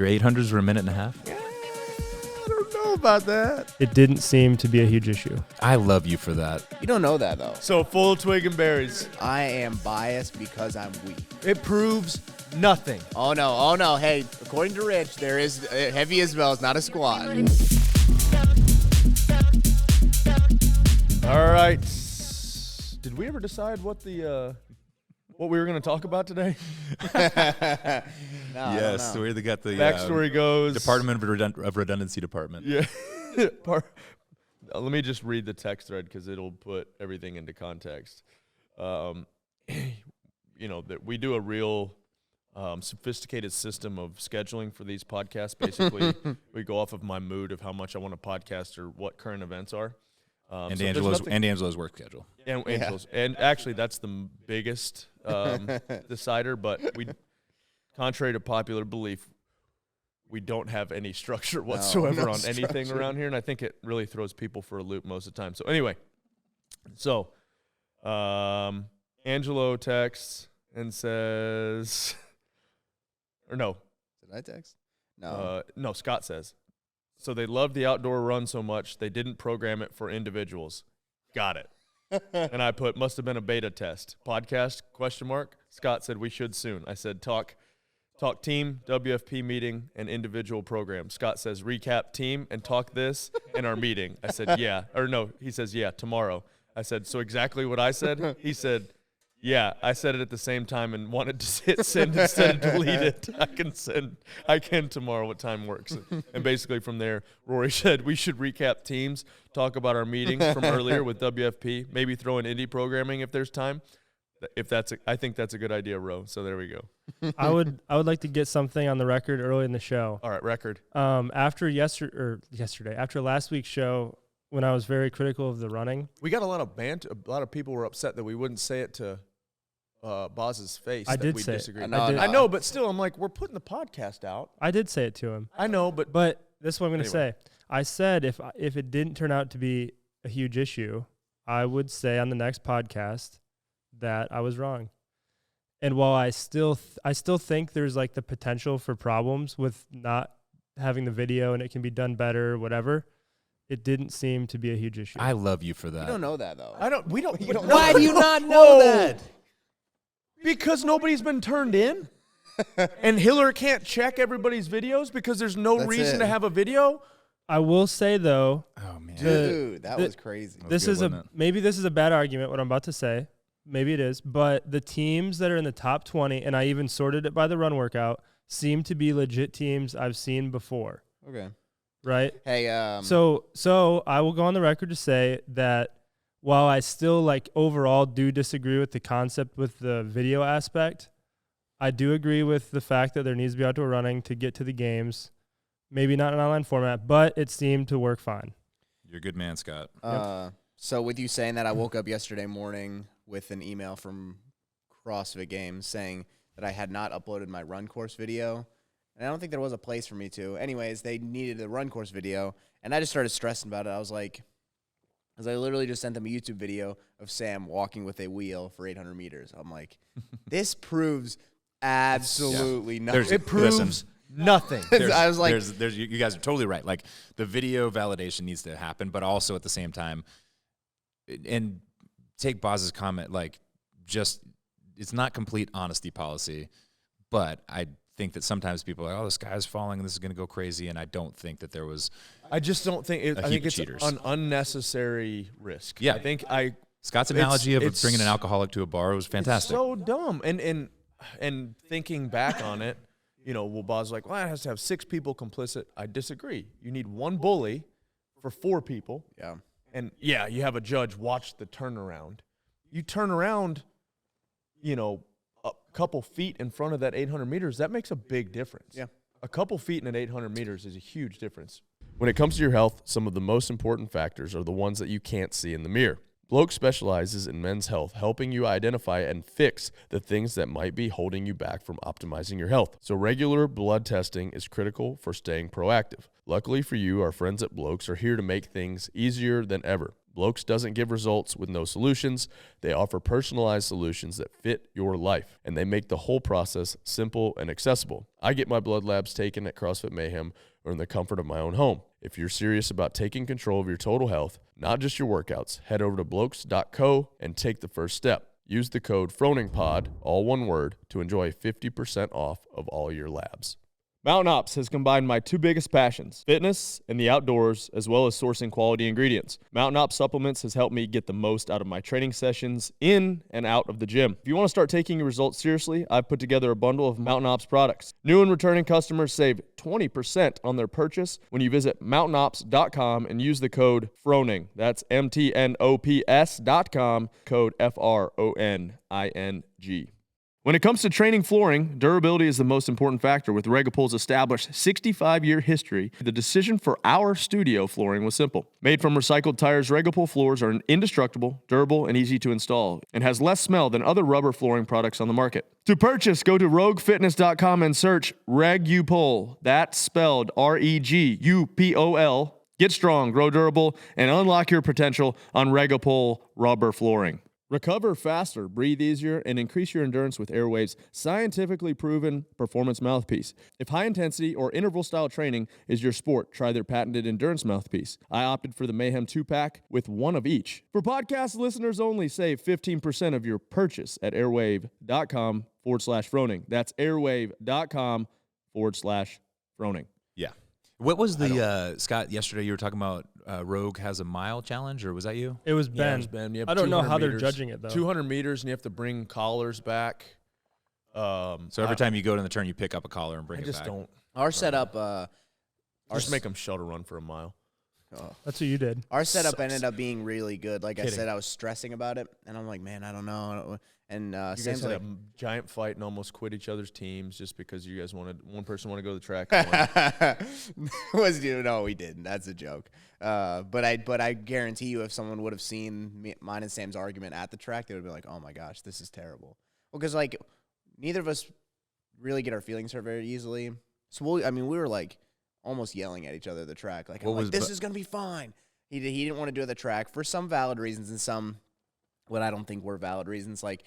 Your 800s were a minute and a half? Yeah, I don't know about that. It didn't seem to be a huge issue. I love you for that. You don't know that, though. So full twig and berries. I am biased because I'm weak. It proves nothing. Oh, no. Oh, no. Hey, according to Rich, there is heavy Isabel is not a squat. All right. Did we ever decide what we were going to talk about today? No, Yes, we got the Backstory goes. Department of Redundancy Department. Yeah. Let me just read the text thread because it'll put everything into context. That we do a real sophisticated system of scheduling for these podcasts. Basically, we go off of my mood of how much I want to podcast or what current events are. And Angela's work schedule. And Angela's. And actually, that's the biggest decider. But contrary to popular belief, we don't have any structure whatsoever on anything around here. And I think it really throws people for a loop most of the time. So anyway, Angelo texts and says, or no. Did I text? No. No, Scott says. So they love the outdoor run so much, they didn't program it for individuals. Got it. And I put, must have been a beta test. Podcast, ? Scott said, we should soon. I said, talk team, WFP meeting, and individual program. Scott says, recap team and talk this in our meeting. I said, yeah. Or no, he says, yeah, tomorrow. I said, so exactly what I said? He said, yeah. I said it at the same time and wanted to hit send instead of delete it. I can tomorrow what time works. And basically from there, Rory said, we should recap teams, talk about our meeting from earlier with WFP, maybe throw in indie programming if there's time. I think that's a good idea, Ro. So there we go. I would like to get something on the record early in the show. All right, record. After last week's show, when I was very critical of the running, we got a lot of banter. A lot of people were upset that we wouldn't say it to Boz's face. I did we say disagreed. it. I know, but still, I'm like, we're putting the podcast out. I did say it to him. I know, but this is what I'm going to say. I said if it didn't turn out to be a huge issue, I would say on the next podcast that I was wrong. And while I still think there's like the potential for problems with not having the video and it can be done better or whatever, it didn't seem to be a huge issue. I love you for that. You don't know that, though. We don't know. Why do you not know that? Because nobody's been turned in. And Hiller can't check everybody's videos because there's no reason to have a video. I will say, though. Oh, man. Dude, that was crazy. Maybe this is a bad argument, what I'm about to say. Maybe it is. But the teams that are in the top 20, and I even sorted it by the run workout, seem to be legit teams I've seen before. Okay. Right? Hey, So I will go on the record to say that while I still overall do disagree with the concept with the video aspect, I do agree with the fact that there needs to be outdoor running to get to the games. Maybe not in an online format, but it seemed to work fine. You're a good man, Scott. So with you saying that, I woke up yesterday morning with an email from CrossFit Games saying that I had not uploaded my run course video. And I don't think there was a place for me to. Anyways, they needed the run course video, and I just started stressing about it. I literally just sent them a YouTube video of Sam walking with a wheel for 800 meters. I'm like, this proves absolutely nothing. It proves nothing. I was like, you guys are totally right. Like, the video validation needs to happen, but also at the same time, and take Boz's comment, it's not complete honesty policy, but I think that sometimes people are like, oh, the sky is falling and this is going to go crazy, and I don't think that there was. I just don't think it. I think it's cheaters. An unnecessary risk. Yeah, I think Scott's analogy of bringing an alcoholic to a bar was fantastic. It's so dumb, and thinking back on it, Boz's like, well, it has to have 6 people complicit. I disagree. You need 1 bully for 4 people. Yeah, and yeah, you have a judge watch the turnaround. You turn around, a couple feet in front of that 800 meters, that makes a big difference. Yeah. A couple feet in an 800 meters is a huge difference. When it comes to your health, some of the most important factors are the ones that you can't see in the mirror. Bloke specializes in men's health, helping you identify and fix the things that might be holding you back from optimizing your health. So regular blood testing is critical for staying proactive. Luckily for you, our friends at Blokes are here to make things easier than ever. Blokes doesn't give results with no solutions. They offer personalized solutions that fit your life, and they make the whole process simple and accessible. I get my blood labs taken at CrossFit Mayhem or in the comfort of my own home. If you're serious about taking control of your total health, not just your workouts, head over to blokes.co and take the first step. Use the code FRONINGPOD, all one word, to enjoy 50% off of all your labs. Mountain Ops has combined my two biggest passions, fitness and the outdoors, as well as sourcing quality ingredients. Mountain Ops Supplements has helped me get the most out of my training sessions in and out of the gym. If you want to start taking your results seriously, I've put together a bundle of Mountain Ops products. New and returning customers save 20% on their purchase when you visit mountainops.com and use the code FRONING. That's MTNOPS.com, code FRONING. When it comes to training flooring, durability is the most important factor. With Regapol's established 65-year history, the decision for our studio flooring was simple. Made from recycled tires, Regapol floors are indestructible, durable, and easy to install, and has less smell than other rubber flooring products on the market. To purchase, go to roguefitness.com and search Regupol. That's spelled REGUPOL. Get strong, grow durable, and unlock your potential on Regapol rubber flooring. Recover faster, breathe easier, and increase your endurance with Airwave's scientifically proven performance mouthpiece. If high-intensity or interval-style training is your sport, try their patented endurance mouthpiece. I opted for the Mayhem 2-pack with one of each. For podcast listeners only, save 15% of your purchase at airwave.com/Froning. That's airwave.com/Froning. Yeah. What was the, Scott, yesterday you were talking about Rogue has a mile challenge, or was that you? It was Ben. I don't know how they're judging it, though. 200 meters, and you have to bring collars back. So every time you go to the turn, you pick up a collar and bring it back. I just don't. Our setup, Just make them shuttle run for a mile. That's what you did. Our setup ended up being really good. Like I said, I was stressing about it, and I'm like, man, I don't know. And you guys Sam's had like, a giant fight and almost quit each other's teams just because you guys wanted one person wanted to go to the track. No, we didn't. That's a joke. But I guarantee you, if someone would have seen mine and Sam's argument at the track, they would be like, oh my gosh, this is terrible. Well, because like neither of us really get our feelings hurt very easily. So we were like almost yelling at each other at the track, like, this is gonna be fine. He didn't want to do it at the track for some valid reasons and some what I don't think were valid reasons. Like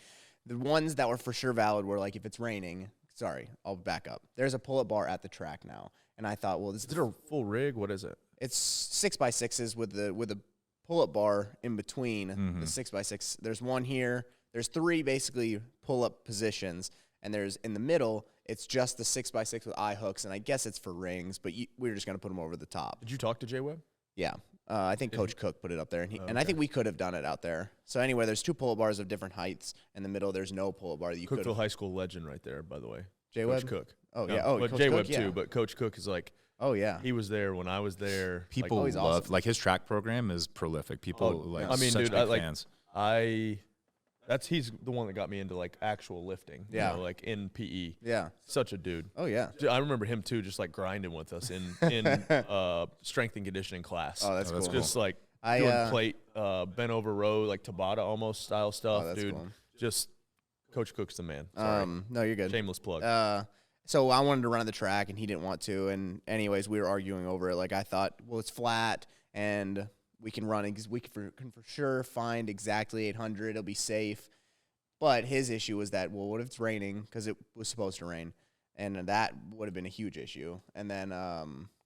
the ones that were for sure valid were like if it's raining. Sorry, I'll back up. There's a pull-up bar at the track now, and I thought, well, this is it a full rig? What is it? It's 6x6s with a pull-up bar in between the 6x6. There's one here. There's three basically pull-up positions, and there's in the middle. It's just the 6x6 with eye hooks, and I guess it's for rings, but we were just gonna put them over the top. Did you talk to J-Web? Yeah. I think Coach Cook put it up there, and I think we could have done it out there. So anyway, there's two pull-up bars of different heights. In the middle, there's no pull-up bar that you could. Cookville High School legend right there, by the way. J-Web? Coach Cook. Oh, No, yeah. Oh, but Coach J-Web Cook, yeah. too, but Coach Cook is like, oh, yeah. he was there when I was there. People he's love, awesome. like his track program is prolific. People such dude, big fans. He's the one that got me into like actual lifting. Yeah. You know, like in PE. Yeah. Such a dude. Oh, yeah. I remember him too, just like grinding with us in strength and conditioning class. Oh, that's cool. Just like doing plate, bent over row, like Tabata almost style stuff, that's dude. cool. Just Coach Cook's the man. Sorry. No, you're good. Shameless plug. So I wanted to run the track, and he didn't want to. And anyways, we were arguing over it. Like I thought, well, it's flat, and we can run. We can for sure find exactly 800. It'll be safe. But his issue was that, well, what if it's raining? Because it was supposed to rain, and that would have been a huge issue. And then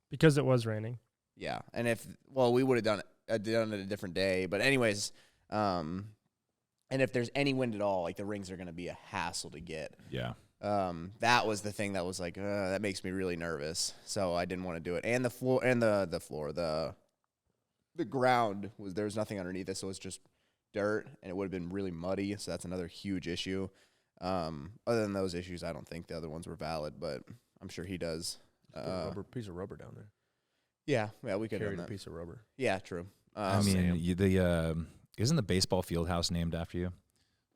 because it was raining. Yeah, and we would have done it a different day. But anyways, and if there's any wind at all, like the rings are going to be a hassle to get. Yeah. That was the thing that was like, that makes me really nervous. So I didn't want to do it. And the floor, the ground there was nothing underneath it, so it's just dirt, and it would have been really muddy. So that's another huge issue. Other than those issues, I don't think the other ones were valid, but I'm sure he does. Piece of rubber down there. Yeah, we could Carried have a piece of rubber. Yeah, true. Isn't the baseball field house named after you?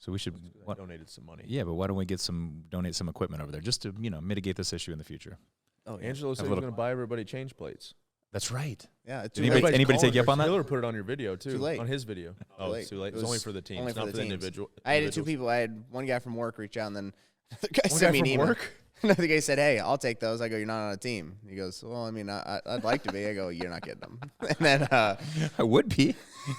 So we should donated some money. Yeah, but why don't we donate some equipment over there just to mitigate this issue in the future? Oh, yeah. Angelo said he was going to buy everybody change plates. That's right. Yeah. Did anybody take you up on that? Miller put it on your video too. Too late. On his video. It's too late. It's only for the teams, not for the individual. I had two people. I had one guy from work reach out, and then the guy sent me an email. Work? Another guy said, "Hey, I'll take those." I go, "You're not on a team." He goes, "Well, I mean, I'd like to be." I go, "You're not getting them." And then I would be.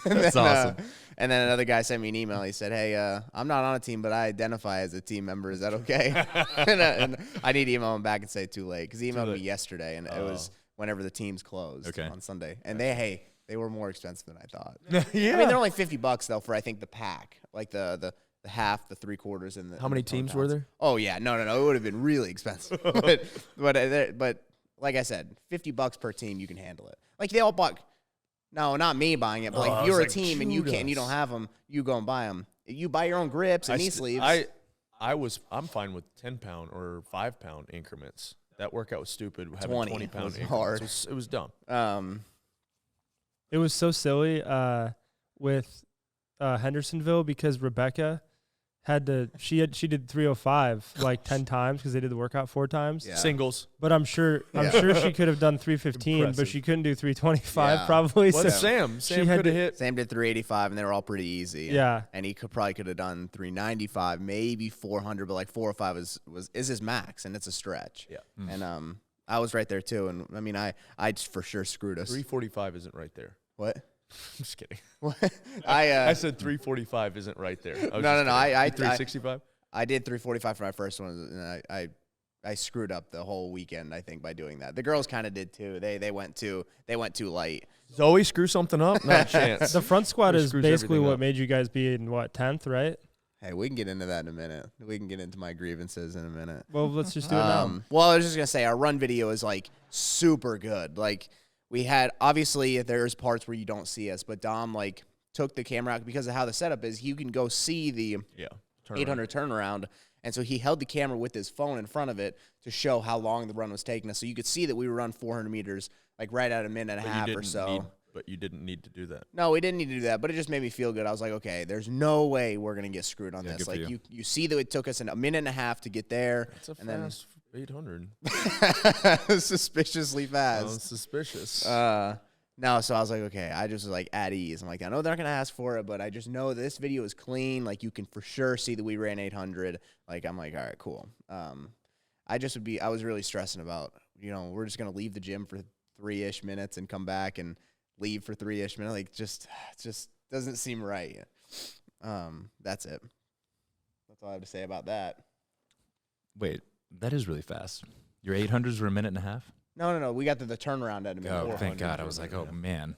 That's awesome. And then another guy sent me an email. He said, "Hey, I'm not on a team, but I identify as a team member. Is that okay?" and I need to email him back and say too late because he emailed me yesterday, and it was whenever the teams closed on Sunday. And they were more expensive than I thought. Yeah. I mean, they're only $50 though for I think the pack, like the half, the 3/4, and the. How many teams were there? Oh yeah, no, it would have been really expensive. but like I said, $50 per team, you can handle it. Like they all bought. No, not me buying it, but like if you're a team and you don't have them, you go and buy them. You buy your own grips and knee sleeves. I'm fine with 10-pound or 5-pound increments. That workout was stupid. Having 20 20-pound was increments. hard. It was dumb. It was so silly with Hendersonville because Rebecca she did 305 like 10 times because they did the workout 4 times. Yeah. Singles. But I'm sure she could have done 315, but Impressive. she couldn't do 325 Yeah. probably. What's So Sam? Sam had could have hit. Sam did 385, and they were all pretty easy. Yeah. And he probably could have done 395, maybe 400, but like 405 is his max, and it's a stretch. Yeah. And I was right there too, and I mean I for sure screwed us. 345 isn't right there. What? I'm just kidding. What? I said 345 isn't right there. No. I 365. I did 345 for my first one, and I screwed up the whole weekend, I think, by doing that. The girls kind of did too. They went too light. Zoe, screw something up? Not a chance. The front squat is Screws basically everything what up. made you guys be in 10th, right? Hey, we can get into that in a minute. We can get into my grievances in a minute. Well, let's just do it now. Well, I was just gonna say our run video is like super good. Like we had obviously there's parts where you don't see us, but Dom like took the camera out because of how the setup is. You can go see the 800 turnaround, and so he held the camera with his phone in front of it to show how long the run was taking us. So you could see that we were run 400 meters like right at a minute and a half or so. But you didn't need to do that. No, we didn't need to do that, but it just made me feel good. I was like, okay, there's no way we're going to get screwed on this. Like, you see that it took us a minute and a half to get there. That's a and fast 800. Suspiciously fast. Sounds suspicious. No, so I was like, okay, I just was like at ease. I'm like, I know they're not going to ask for it, but I just know this video is clean. Like, you can for sure see that we ran 800. Like, I'm like, all right, cool. I was really stressing about, we're just going to leave the gym for 3-ish minutes and come back and leave for 3-ish minutes. Like, it just doesn't seem right. That's it. That's all I have to say about that. Wait, that is really fast. Your 800s were a minute and a half? No. We got to the turnaround at a minute. Oh, thank God. I was like, oh, man.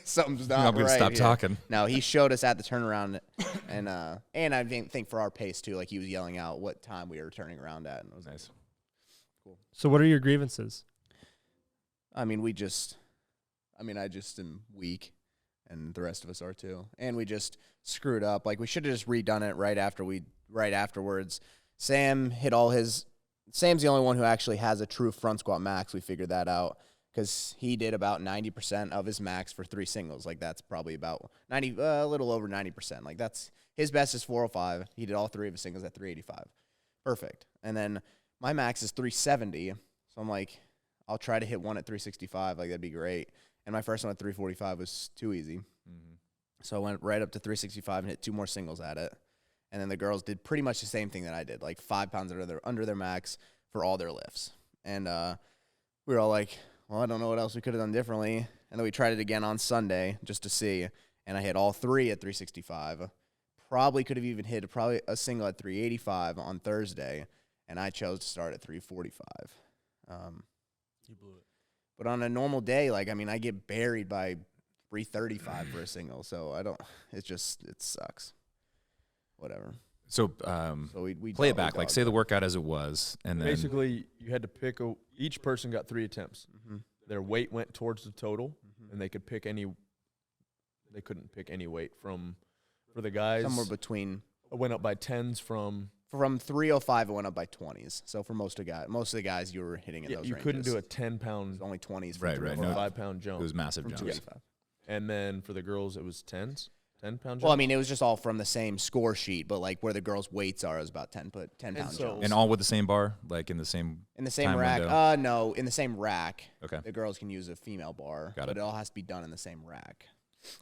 Something's not I'm going to right stop here. talking. No, he showed us at the turnaround, and I think for our pace, too, like he was yelling out what time we were turning around at. And it was Nice. Cool. So what are your grievances? I mean, I just am weak, and the rest of us are too. And we just screwed up. Like, we should have just redone it right afterwards. Sam hit all his – Sam's the only one who actually has a true front squat max. We figured that out because he did about 90% of his max for 3 singles. Like, that's probably about 90 – a little over 90%. Like, that's – his best is 405. He did all 3 of his singles at 385. Perfect. And then my max is 370. So I'm like, I'll try to hit one at 365. Like, that'd be great. And my first one at 345 was too easy. Mm-hmm. So I went right up to 365 and hit 2 more singles at it. And then the girls did pretty much the same thing that I did, like 5 pounds under their max for all their lifts. And we were all like, well, I don't know what else we could have done differently. And then we tried it again on Sunday just to see. And I hit all 3 at 365. Probably could have even hit a single at 385 on Thursday. And I chose to start at 345. You blew it. But on a normal day, like, I mean, I get buried by 335 for a single. So it sucks. Whatever. So, we play it back. Like, say the workout as it was, and then Basically, you had to pick each person got 3 attempts. Mm-hmm. Their weight went towards the total, and they could pick any. They couldn't pick any weight for the guys. Somewhere between. It went up by 10s from 305, it went up by 20s. So for most of the guys, you were hitting in those you ranges. couldn't do a 10-pound, Only 20s. Right. or No. 5-pound jump. it was massive From jumps. 285. And then for the girls, it was 10s, 10-pound jumps. Well, I mean, it was just all from the same score sheet, but like where the girls' weights are is about 10-pound jumps. And all with the same bar, like in the same time rack. window? No, in the same rack. Okay. The girls can use a female bar, Got but it. it all has to be done in the same rack.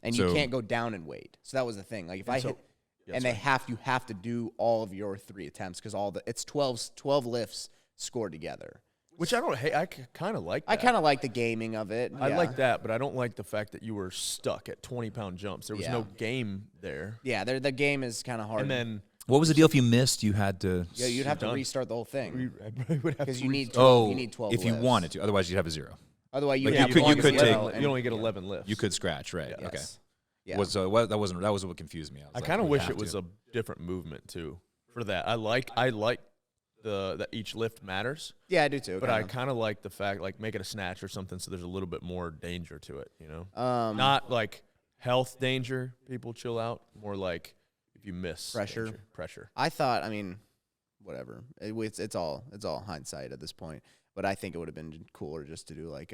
And you So- can't go down in weight. So that was the thing. Like if you have to do all of your 3 attempts because it's 12 lifts scored together. Which I don't hate. I kind of like that. I kind of like the gaming of it. I yeah. like that, but I don't like the fact that you were stuck at 20-pound jumps. There was Yeah. no game there. Yeah, the game is kind of hard. And then What was the deal if you missed? You had to. yeah, you'd have to done. restart the whole thing I probably would have because to you need 12, Oh, you need 12 if you lifts. wanted to. Otherwise, you'd have a 0. Otherwise, you Like, have you could- one you could zero take- you only get 11 lifts. You could scratch, right? Yes. Okay. Yeah. That was what confused me. I was kind of like, we wish have it was to. a different movement too for that. I like that each lift matters, Yeah, I do too. but I kind of like the fact like make it a snatch or something so there's a little bit more danger to it, you know? Not like health danger, people chill out, more like if you miss pressure. I thought, I mean, whatever. It's all hindsight at this point. But I think it would have been cooler just to do like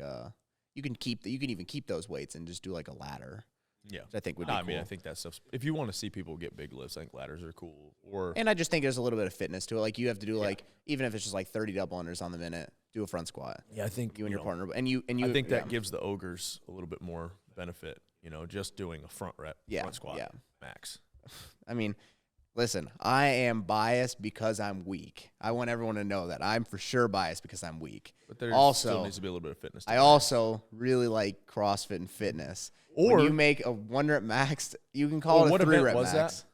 you can even keep those weights and just do like a ladder. Yeah. Which I think would be I cool. mean, I think that stuff's if you want to see people get big lifts, I think ladders are cool. And I just think there's a little bit of fitness to it. Like you have to do like even if it's just like 30 double unders on the minute, do a front squat. yeah, I think You and your know, partner, and you. I think that yeah. gives the ogres a little bit more benefit, you know, just doing a front squat yeah. max. I mean, listen, I am biased because I'm weak. I want everyone to know that I'm for sure biased because I'm weak. But there Also, still needs to be a little bit of fitness. I also really like CrossFit and fitness. Or- when you make a 1 rep max, you can call Or it what a 3 event rep was max.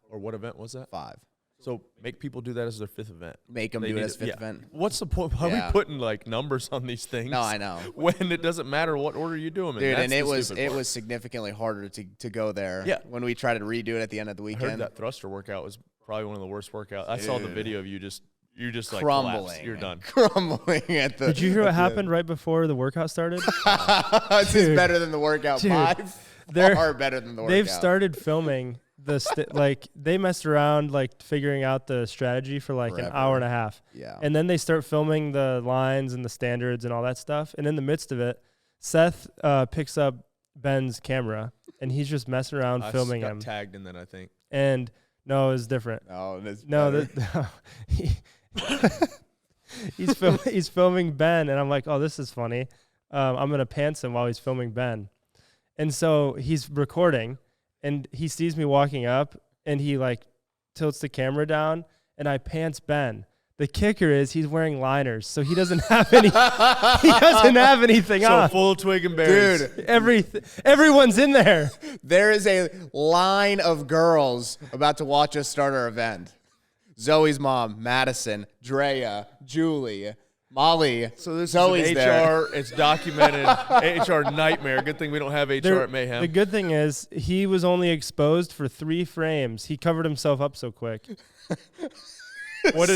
Or what event was that? 5. So make people do that as their 5th event. Make them They do it need as to- 5th yeah. event. What's the point? Why Yeah. are we putting like numbers on these things? No, I know. When it doesn't matter what order you do them in. Dude, That's and the it stupid part. was significantly harder to go there Yeah. when we tried to redo it at the end of the I weekend. heard that thruster workout was probably one of the worst workouts. I saw the Dude. video of you just like Crumbling. collapsed. You're done. Crumbling at the. Did you hear what happened right before the workout started? This is Dude. better than the workout. Dude. 5 They're- far better than the workout. They've started filming like they messed around like figuring out the strategy for like an Forever. hour and a half. Yeah. And then they start filming the lines and the standards and all that stuff. And in the midst of it, Seth picks up Ben's camera and he's just messing around I filming got him. tagged in that, I think. And no, it was different. Oh, it's No, better. he's filming Ben, and I'm like, oh, this is funny. I'm gonna pants him while he's filming Ben, and so he's recording, and he sees me walking up, and he like tilts the camera down, and I pants Ben. The kicker is he's wearing liners, so he doesn't have any. He doesn't have anything So on. full twig and berries. Dude, Everyone's in there. there is a line of girls about to watch us start our event. Zoe's mom, Madison, Drea, Julie, Molly. So this Zoe's is an there. HR. It's documented. HR nightmare. Good thing we don't have HR at Mayhem. The good thing is he was only exposed for 3 frames. He covered himself up so quick. What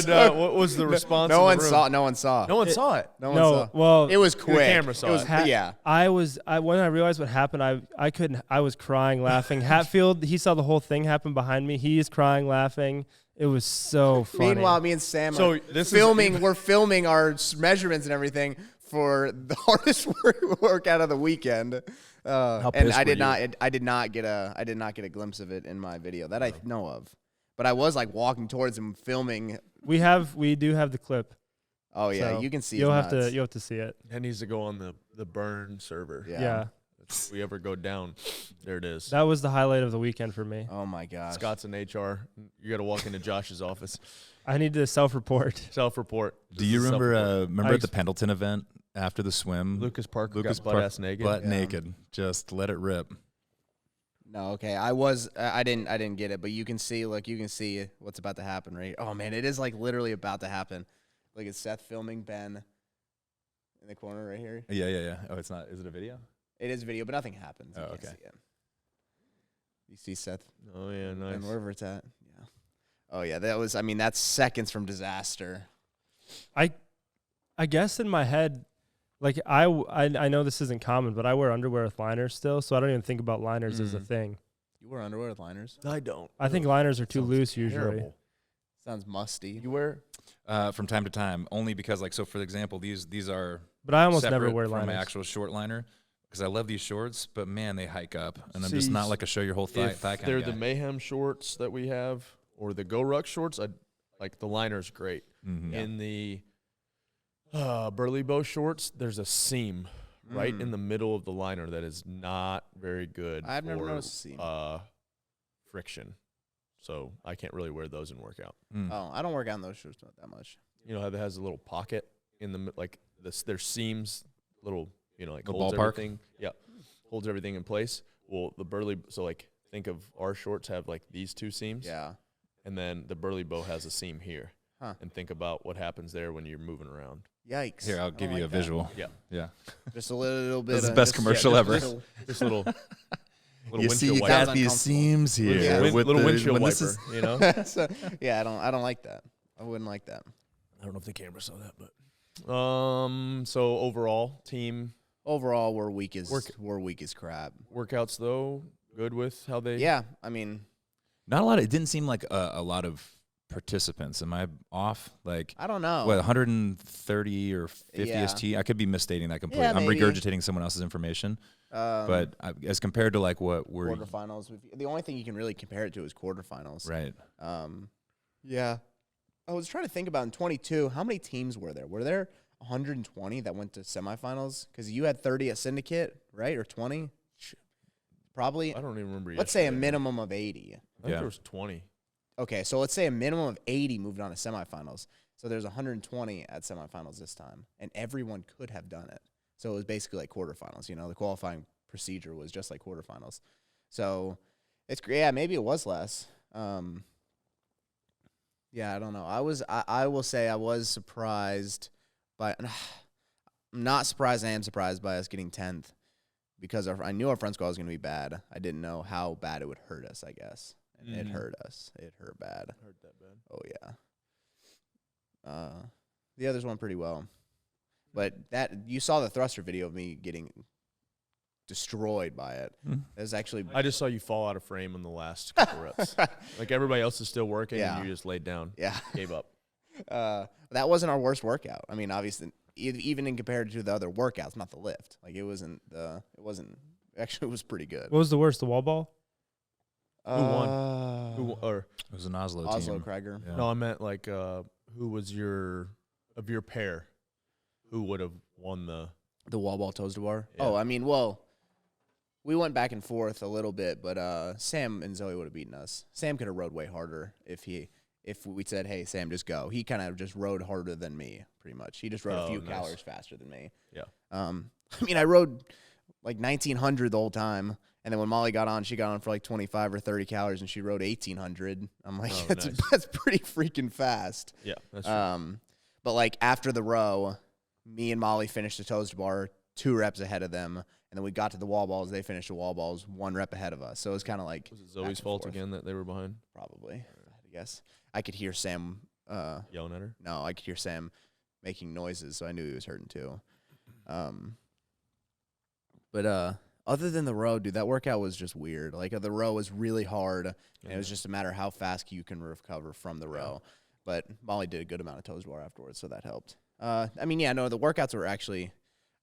was the response? No in one the room? saw. No one saw. No one saw it. No one No, saw. well, it was quick. camera saw it. Was, it. yeah. I when I realized what happened, I couldn't. I was crying, laughing. Hatfield, he saw the whole thing happen behind me. He is crying, laughing. It was so funny. Meanwhile, me and Sam So are this is filming. We're filming our measurements and everything for the hardest workout of the weekend. And pissed I did were not. you? I did not get a glimpse of it in my video that I know of. But I was like walking towards him, filming. we do have the clip. Oh yeah, so you can see. You'll his have nuts. to see it. That needs to go on the burn server. Yeah. If we ever go down, there it is. That was the highlight of the weekend for me. Oh my gosh. Scott's in HR. You got to walk into Josh's office. I need to self-report. Self-report. Do you remember at the Pendleton event after the swim? Lucas Parker Lucas got butt-ass naked? butt Yeah. naked. Just let it rip. No, okay. I didn't get it, but you can see what's about to happen, right? Oh man, it is like literally about to happen. Look at Seth filming Ben in the corner right here. Yeah. Oh, it's not. Is it a video? It is video, but nothing happens. You Oh, can't okay. see it. You see Seth Oh, yeah, nice. and wherever it's at. Yeah. Oh yeah, that's seconds from disaster. I guess in my head, like I know this isn't common, but I wear underwear with liners still, so I don't even think about liners as a thing. You wear underwear with liners? I don't. I think liners are too Sounds loose usually. terrible. Sounds musty. You wear? From time to time, only because so for example, these are But I almost never separate wear from liners. my actual short liner because I love these shorts, but man, they hike up, and I'm See, just not like a show your whole thigh If kind they're of guy. the Mayhem shorts that we have or the Go Ruck shorts, like the liner's great. Mhm. In the Burley Bow shorts, there's a seam right in the middle of the liner that is not very good. I've never for, noticed a seam. friction. So I can't really wear those in workout. Mm. Oh, I don't work out in those shorts that much. you know how it has a little pocket in the like there's seams, little like The holds ballpark? everything. Yeah, holds everything in place. Well, the burley, so like think of our shorts have like these two seams. Yeah. And then the burley bow has a seam here. Huh. And think about what happens there when you're moving around. Yikes. Here, I'll I give don't you like a that. visual. Yeah. Yeah. Just a little bit. This is the of- best just- commercial just- ever. just- Just a little You see, windshield you wiper. got Sounds these uncomfortable. seams here. Yeah. with little the- windshield when wiper, this is- you know? So, yeah, I don't like that. I wouldn't like that. I don't know if the camera saw that, but so overall team Overall, we're weak as Work- crap. workouts though, good with how they Yeah, I mean, Not a lot. It didn't seem like a lot of participants. Am I off? Like, I don't know. what, 130 or 50 Yeah. ST? I could be misstating that completely. Yeah, I'm maybe. regurgitating someone else's information. But as compared to like what we're quarterfinals. The only thing you can really compare it to is quarterfinals. right. Yeah. I was trying to think about in 22, how many teams were there? Were there 120 that went to semifinals? Because you had 30 at Syndicate, right? Or 20? Probably. I don't even remember. Let's say a yesterday. minimum of 80. I think Yeah. there was 20. Okay, so let's say a minimum of 80 moved on to semifinals. So there's 120 at semifinals this time, and everyone could have done it. So it was basically like quarterfinals. The qualifying procedure was just like quarterfinals. So it's great. Yeah, maybe it was less. Yeah, I don't know. I will say I was surprised by. I'm not surprised. I am surprised by us getting 10th because I knew our front squad was going to be bad. I didn't know how bad it would hurt us, I guess. And it hurt us. It hurt bad. Heard that bad. Oh, yeah. The others went pretty well. But you saw the thruster video of me getting destroyed by it. It was actually I just saw you fall out of frame in the last couple reps. Like everybody else is still working Yeah. and you just laid down. yeah. Gave up. That wasn't our worst workout. I mean, obviously, even in compared to the other workouts, not the lift. Like it wasn't. Actually, it was pretty good. What was the worst? The wall ball? Who won? Or It was an Oslo Oslo team. Krieger. Yeah. no, I meant like who was your pair? Who would have won the? The wall ball toes to bar. Yeah. Oh, I mean, well, we went back and forth a little bit, but Sam and Zoe would have beaten us. Sam could have rode way harder if we said, "Hey, Sam, just go." He kind of just rode harder than me, pretty much. He just rode a few nice. calories faster than me. Yeah. I mean, I rode like 1900 the whole time, and then when Molly got on, she got on for like 25 or 30 calories, and she rode 1800. I'm like, Oh, that's nice. that's pretty freaking fast. Yeah, that's true. But like after the row, me and Molly finished the toes to bar 2 reps ahead of them, and then we got to the wall balls. They finished the wall balls 1 rep ahead of us. So it was kind of like Was it back Zoe's and fault forth. again that they were behind? Probably, I guess. I could hear Sam. Yelling at her? No, I could hear Sam making noises, so I knew he was hurting too. But other than the row, dude, that workout was just weird. Like the row was really hard, and it was just a matter of how fast you can recover from the row. But Molly did a good amount of toes to bar afterwards, so that helped. I mean, yeah, no, the workouts were actually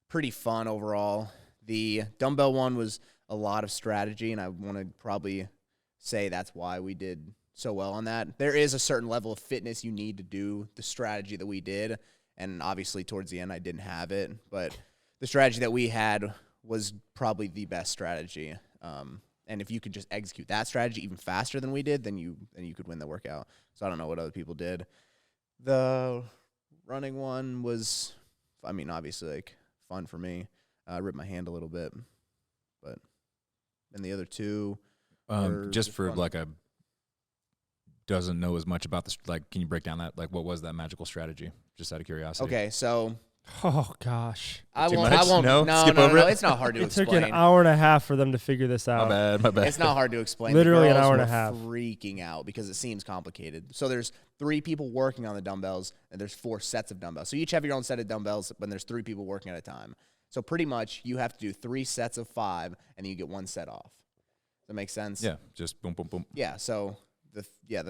pretty fun overall. The dumbbell one was a lot of strategy, and I want to probably say that's why we did so well on that. There is a certain level of fitness you need to do the strategy that we did, and obviously towards the end I didn't have it, but the strategy that we had was probably the best strategy. And if you could just execute that strategy even faster than we did, then you could win the workout. So I don't know what other people did. The running one was, I mean, obviously like fun for me. I ripped my hand a little bit, but and the other two, were Just for fun. like a doesn't know as much about this. Like, can you break down that? Like, what was that magical strategy? Just out of curiosity. Okay, so Oh gosh, I Too won't. much? I won't. No? No, Skip no, over no. it? It's not hard to it took explain. an hour and a half for them to figure this My out. bad. My bad. It's not hard to explain. Literally the an girls hour and a were half. freaking out because it seems complicated. So there's 3 people working on the dumbbells, and there's 4 sets of dumbbells. So you each have your own set of dumbbells, but there's 3 people working at a time. So pretty much you have to do 3 sets of 5, and then you get 1 set off. Does that make sense? Yeah. Just boom, boom, boom. Yeah. So the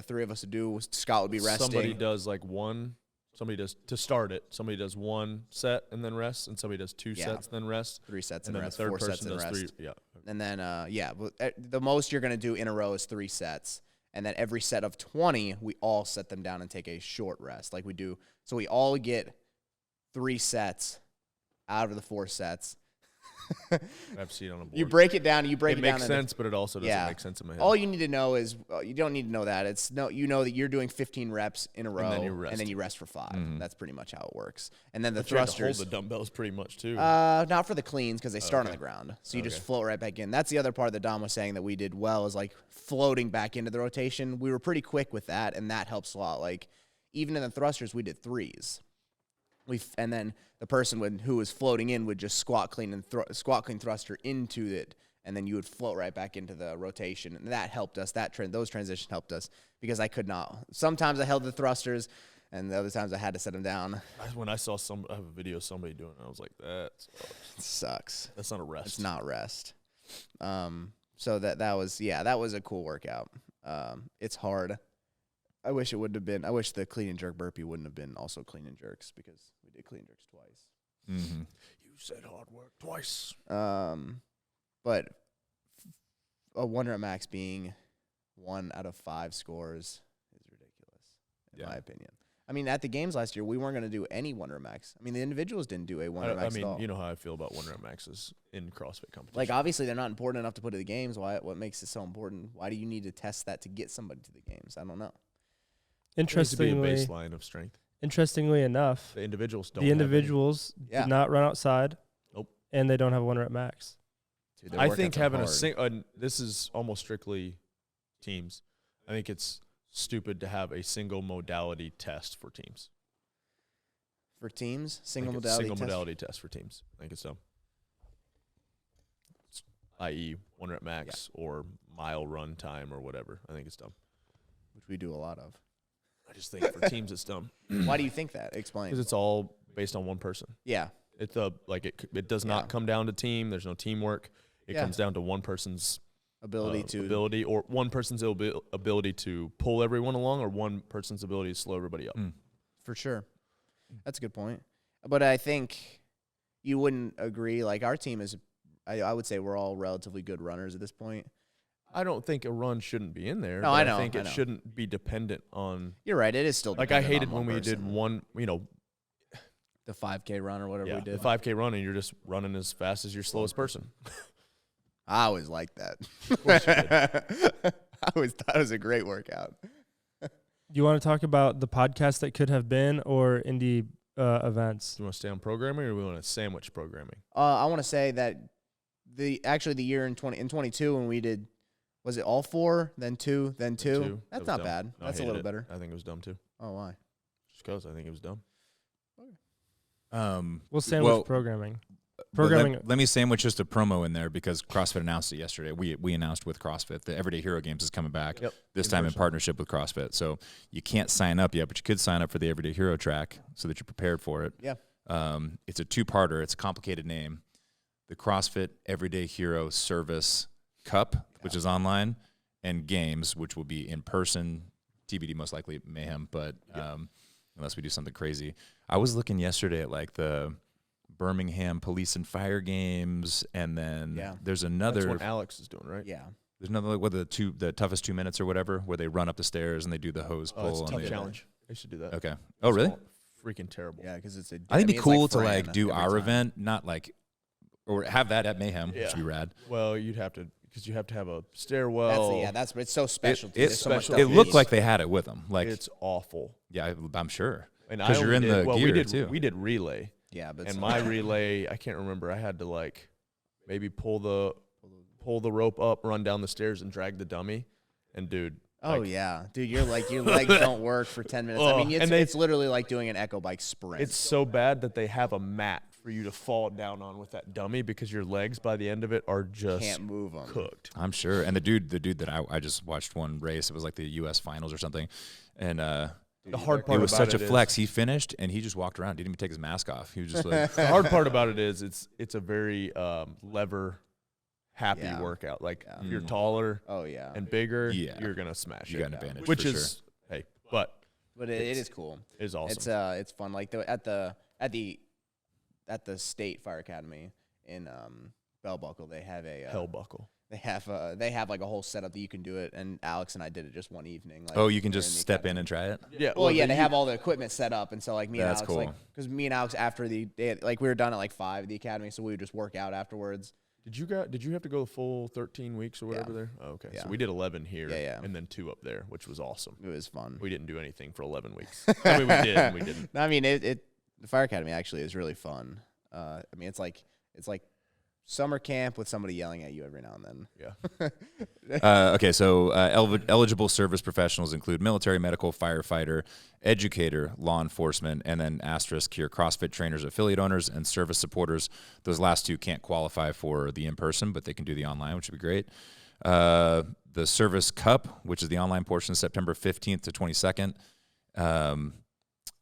3 of us would do. Scott would be resting. Somebody does like one. Somebody does to start it. Somebody does 1 set and then rest, and somebody does 2 Yeah. sets then rest. 3 sets And and then rest. the third 4 sets person and does rest. 3. Yeah. And then, the most you're going to do in a row is 3 sets. And then every set of 20, we all set them down and take a short rest like we do. So we all get 3 sets out of the 4 sets. I've seen it on a board. You break it down. You break it down. It makes sense, but it also doesn't make sense in my head. All you need to know is you don't need to know that. You know that you're doing 15 reps in a row, and then you rest for 5. Mm-hmm. That's pretty much how it works. And then the But you have to thrusters. hold the dumbbells pretty much too. Not for the cleans because they start on okay. the ground. So you just float right back in. That's the other part that Dom was saying that we did well is like floating back into the rotation. We were pretty quick with that, and that helps a lot. Like even in the thrusters, we did 3s. And then the person who was floating in would just squat clean thruster into it, and then you would float right back into the rotation, and that helped us. Those transitions helped us because I could not. Sometimes I held the thrusters, and the other times I had to set them down. When I saw I have a video of somebody doing it, I was like, that sucks. That's not a rest. It's not rest. So that was a cool workout. It's hard. I wish the clean and jerk burpee wouldn't have been also clean and jerks because we did clean and jerks twice. Mm-hmm. You said hard work twice. But a 1 rep max being 1 out of 5 scores is ridiculous, in my opinion. I mean, at the games last year, we weren't going to do any 1 rep max. I mean, the individuals didn't do a 1 rep max at all. You know how I feel about 1 rep maxes in CrossFit competition. Like, obviously, they're not important enough to put at the games. What makes it so important? Why do you need to test that to get somebody to the games? I don't know. Interestingly, it needs to be a baseline of strength. Interestingly enough, the individuals did not run outside. Nope. And they don't have a 1 rep max. Dude, I think having this is almost strictly teams. I think it's stupid to have a single modality test for teams. For teams? Single modality test for teams. I think it's dumb. I.e. 1 rep max or mile run time or whatever. I think it's dumb. Which we do a lot of. I just think for teams it's dumb. Why do you think that? Explain. Because it's all based on one person. Yeah. It does not come down to team. There's no teamwork. It comes down to one person's ability or one person's ability to pull everyone along or one person's ability to slow everybody up. For sure. That's a good point. But I think you wouldn't agree. Like our team is, I would say we're all relatively good runners at this point. I don't think a run shouldn't be in there. No, I know. I think it shouldn't be dependent on. You're right. It is still like I hated when we did one, the 5K run or whatever we did. The 5K run, and you're just running as fast as your slowest person. I always liked that. Of course you did. I always thought it was a great workout. Do you want to talk about the podcast that could have been or indie events? Do you want to stay on programming or do we want to sandwich programming? I want to say that the year in 22 when we did. Was it all 4, then 2, then 2? That's not bad. No, that's a little better. I think it was dumb too. Oh, why? Just because I think it was dumb. We'll sandwich programming. Programming. Let me sandwich just a promo in there because CrossFit announced it yesterday. We announced with CrossFit the Everyday Hero Games is coming back. Yep. This time in partnership with CrossFit. So you can't sign up yet, but you could sign up for the Everyday Hero track so that you're prepared for it. Yeah. It's a 2-parter. It's a complicated name. The CrossFit Everyday Hero Service Cup, which is online, and games, which will be in person, TBD most likely Mayhem, but unless we do something crazy. I was looking yesterday at like the Birmingham Police and Fire Games, and then there's another. That's what Alex is doing, right? Yeah. There's another like the toughest 2 minutes or whatever, where they run up the stairs and they do the hose pull. It's a tough challenge. I should do that. Okay. Oh, really? Freaking terrible. Yeah, because it's a. I think it'd be cool to Fran like do our time. event, not like, or have that at Mayhem, which would be rad. Well, you'd have to. Because you have to have a stairwell. It's so special. It's so much special. stuff. It looked like they had it with them. Like it's awful. Yeah, I'm sure. Because you're in the gear too. We did relay. Yeah, but my relay, I can't remember. I had to like maybe pull the rope up, run down the stairs, and drag the dummy. And dude. Oh yeah, dude, your legs don't work for 10 minutes. I mean, it's literally like doing an echo bike sprint. It's so bad that they have a mat for you to fall down on with that dummy because your legs by the end of it are just can't move them. Cooked. I'm sure. And the dude that I just watched one race. It was like the U.S. finals or something, and the hard part it was about such a flex. He finished and he just walked around. Didn't even take his mask off. He was just like. The hard part about it is it's a very lever happy workout. Like if you're taller, and bigger, you're gonna smash it. You got an advantage, which for is sure. but it is cool. It is awesome. It's fun. Like at the State Fire Academy in Bell Buckle, they have a Hell Buckle. They have like a whole setup that you can do it, and Alex and I did it just one evening. Like, Oh, you can we were just the step academy. in and try it? Yeah. Well, yeah, they have all the equipment set up, and so like me and That's Alex, cool. like, because me and Alex after the day, like we were done at like 5 at the academy, so we would just work out afterwards. Did you have to go the full 13 weeks or whatever there? Oh, okay. Yeah. So we did 11 here Yeah. and then 2 up there, which was awesome. It was fun. We didn't do anything for 11 weeks. I mean, we did and we didn't. No, I mean, the fire academy actually is really fun. I mean, it's like summer camp with somebody yelling at you every now and then. Yeah. Okay, so eligible service professionals include military, medical, firefighter, educator, law enforcement, and then asterisk here, CrossFit trainers, affiliate owners, and service supporters. Those last 2 can't qualify for the in-person, but they can do the online, which would be great. The Service Cup, which is the online portion, September 15th to 22nd. And